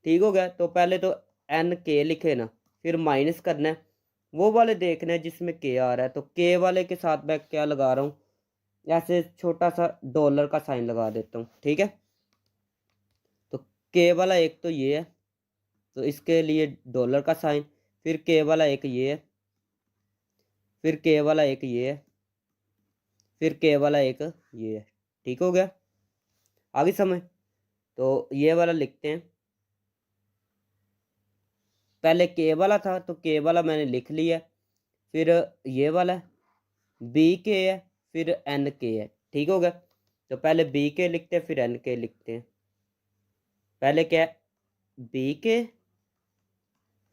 ठीक हो गया, तो पहले तो एन के लिखे ना, फिर माइनस करना है, वो वाले देखना है जिसमें के आ रहा है। तो के वाले के साथ मैं क्या लगा रहा हूँ, ऐसे छोटा सा डॉलर का साइन लगा देता हूँ। ठीक है, तो के वाला एक तो ये है, तो इसके लिए डॉलर का साइन, फिर के वाला एक ये है, फिर के वाला एक ये है, फिर के वाला एक ये है। ठीक हो गया, आगे समझ, तो ये वाला लिखते हैं। पहले के वाला था, तो के वाला मैंने लिख लिया, फिर ये वाला बी के है, फिर एन के है। ठीक हो गया, तो पहले बी के लिखते हैं, फिर एन के लिखते हैं। पहले क्या है, बी के,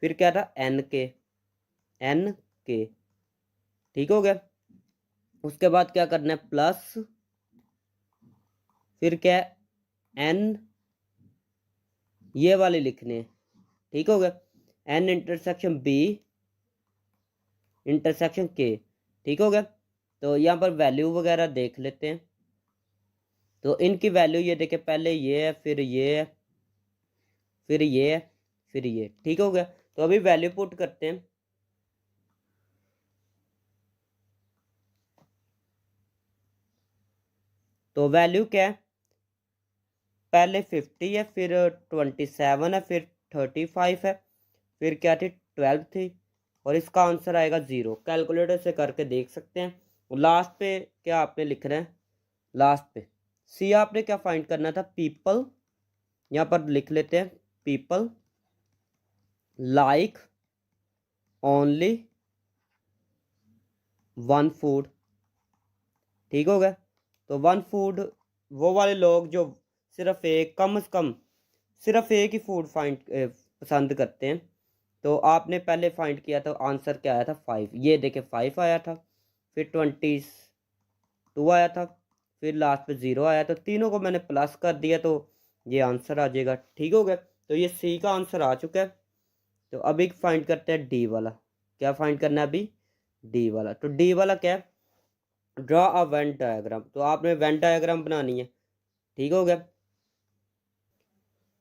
फिर क्या था एन के, एन के। ठीक हो गया, उसके बाद क्या करना है, प्लस, फिर क्या है एन, ये वाले लिखने हैं। ठीक हो गया, N intersection B intersection K। ठीक हो गया। तो यहाँ पर वैल्यू वगैरह देख लेते हैं। तो इनकी वैल्यू ये देखें, पहले ये है, फिर ये है, फिर ये है, फिर ये। ठीक हो गया। तो अभी वैल्यू पुट करते हैं। तो वैल्यू क्या है, पहले 50 है, फिर 27 है, फिर 35 है, फिर क्या थी 12 थी, और इसका आंसर आएगा 0। कैलकुलेटर से करके देख सकते हैं। और लास्ट पे क्या आपने लिखना है, लास्ट पे सी आपने क्या फाइंड करना था, पीपल। यहाँ पर लिख लेते हैं people like only one food. ठीक हो गया। तो वन फूड वो वाले लोग जो सिर्फ एक, कम से कम सिर्फ एक ही फूड पसंद करते हैं। तो आपने पहले फाइंड किया था, आंसर क्या आया था 5। ये देखे 5 आया था, फिर 22 आया था, फिर लास्ट पे 0 आया। तो तीनों को मैंने प्लस कर दिया तो ये आंसर आ जाएगा। ठीक हो गया। तो ये सी का आंसर आ चुका है। तो अभी फाइंड करते हैं डी वाला। क्या फाइंड करना है अभी, डी वाला। तो डी वाला क्या है, ड्रॉ अ वेन डायग्राम। तो आपने वेन डायग्राम बनानी है। ठीक हो गया।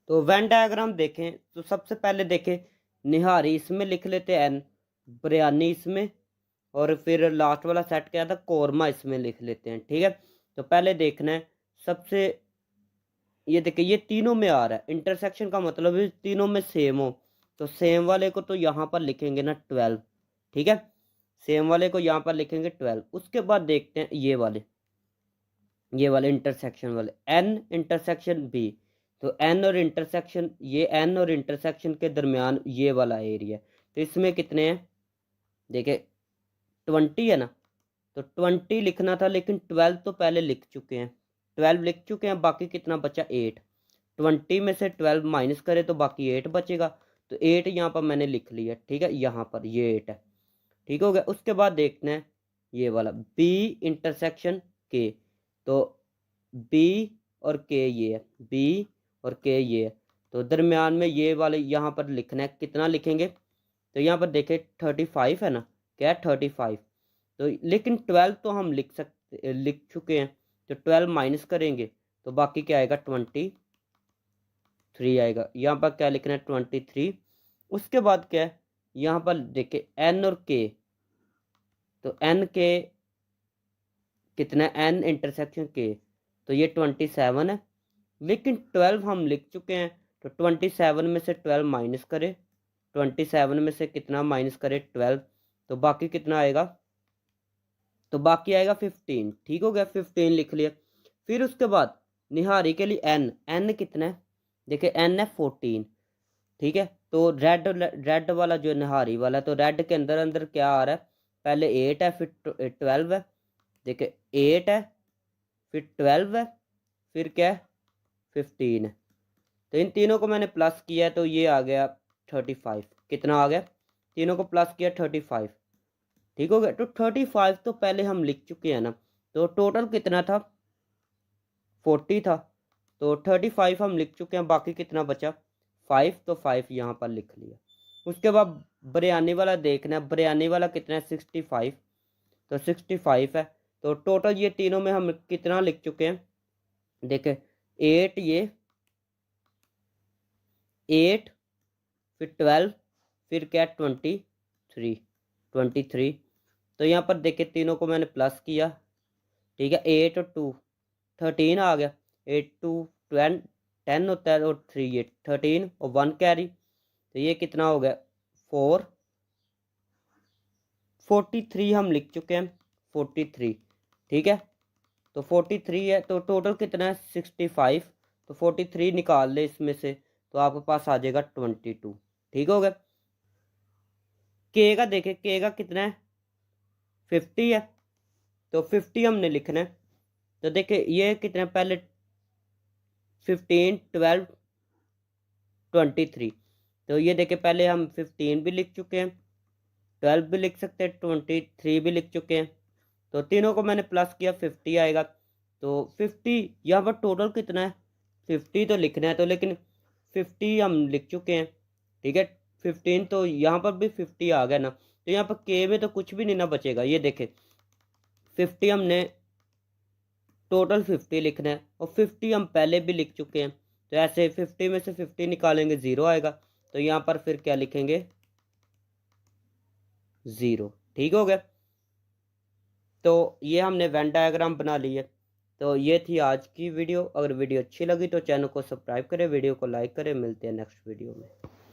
तो वेन डायग्राम देखें तो सबसे पहले देखें, निहारी इसमें लिख लेते हैं एन, बिरयानी इसमें, और फिर लास्ट वाला सेट क्या था, कौरमा इसमें लिख लेते हैं। ठीक है। तो पहले देखना है सबसे, ये देखिए ये तीनों में आ रहा है, इंटरसेक्शन का मतलब है तीनों में सेम हो। तो सेम वाले को तो यहाँ पर लिखेंगे ना 12। ठीक है। सेम वाले को यहाँ पर लिखेंगे 12। उसके बाद देखते हैं ये वाले इंटरसेक्शन वाले, एन इंटरसेक्शन बी। तो एन और इंटरसेक्शन, ये एन और इंटरसेक्शन के दरमियान ये वाला एरिया। तो इसमें कितने हैं, देखिए 20 है ना। तो 20 लिखना था, लेकिन 12 तो पहले लिख चुके हैं, 12 लिख चुके हैं। बाकी कितना बचा 8। 20 में से 12 माइनस करे तो बाकी 8 बचेगा। तो 8 यहाँ पर मैंने लिख लिया। ठीक है, यहाँ पर ये 8 है। ठीक हो गया। उसके बाद देखना है ये वाला बी इंटरसेक्शन के। तो बी और के ये है, बी और के ये है। तो दरमियान में ये वाले यहाँ पर लिखना है। कितना लिखेंगे, तो यहाँ पर देखें 35 है ना, क्या है 35। तो लेकिन 12 तो हम लिख चुके हैं। तो 12 माइनस करेंगे तो बाकी क्या आएगा 23 आएगा। यहाँ पर क्या लिखना है 23। उसके बाद क्या है, यहाँ पर देखे एन और के। तो एन के कितना है, एन इंटरसेक्शन के। तो ये 27 है, लेकिन 12 हम लिख चुके हैं। तो 27 में से 12 माइनस करें, 27 में से कितना माइनस करें 12, तो बाकी कितना आएगा, तो बाकी आएगा 15। ठीक हो गया, 15 लिख लिया। फिर उसके बाद निहारी के लिए एन, एन कितना है, देखिए एन है 14। ठीक है। तो रेड वाला जो निहारी वाला, तो रेड के अंदर अंदर क्या आ रहा है, पहले 8 है, फिर 12 है। देखिए 8 है, फिर 12 है, फिर क्या है 15 है। तो इन तीनों को मैंने प्लस किया तो ये आ गया 35। कितना आ गया, तीनों को प्लस किया 35। ठीक हो गया। तो 35 तो पहले हम लिख चुके हैं ना। तो टोटल कितना था, 40 था। तो 35 हम लिख चुके हैं, बाकी कितना बचा 5। तो 5 यहाँ पर लिख लिया। उसके बाद बिरयानी वाला देखना है, बिरयानी वाला कितना है 65। तो 65 है। तो टोटल ये तीनों में हम कितना लिख चुके हैं, देखे 8, ये 8, फिर 12, फिर क्या 23। तो यहाँ पर देखे तीनों को मैंने प्लस किया। ठीक है, 8 और 2 13 आ गया। 8 2 10 होता है, और 3 ये 13, और 1 कैरी। तो ये कितना हो गया 4। 43 हम लिख चुके हैं, 43। ठीक है। तो 43 है, तो टोटल कितना है 65। तो 43 निकाल ले इसमें से, तो आपके पास आ जाएगा 22। ठीक हो गया। के का देखे, के का कितना है 50 है। तो 50 हमने लिखना है। तो देखे ये कितना पहले 15 12 23। तो ये देखे पहले हम 15 भी लिख चुके हैं, 12 भी लिख सकते हैं, 23 भी लिख चुके हैं। तो तीनों को मैंने प्लस किया, 50 आएगा। तो 50 यहाँ पर टोटल कितना है 50 तो लिखना है, तो लेकिन 50 हम लिख चुके हैं। ठीक है, 15, तो यहाँ पर भी 50 आ गया ना, तो यहाँ पर के में तो कुछ भी नहीं ना बचेगा। ये देखें 50 हमने टोटल 50 लिखना है और 50 हम पहले भी लिख चुके हैं, तो ऐसे 50 में से 50 निकालेंगे 0 आएगा, तो यहाँ पर फिर क्या लिखेंगे 0। ठीक हो गया। तो ये हमने वेन डायग्राम बना ली है। तो ये थी आज की वीडियो। अगर वीडियो अच्छी लगी तो चैनल को सब्सक्राइब करें, वीडियो को लाइक करें। मिलते हैं नेक्स्ट वीडियो में।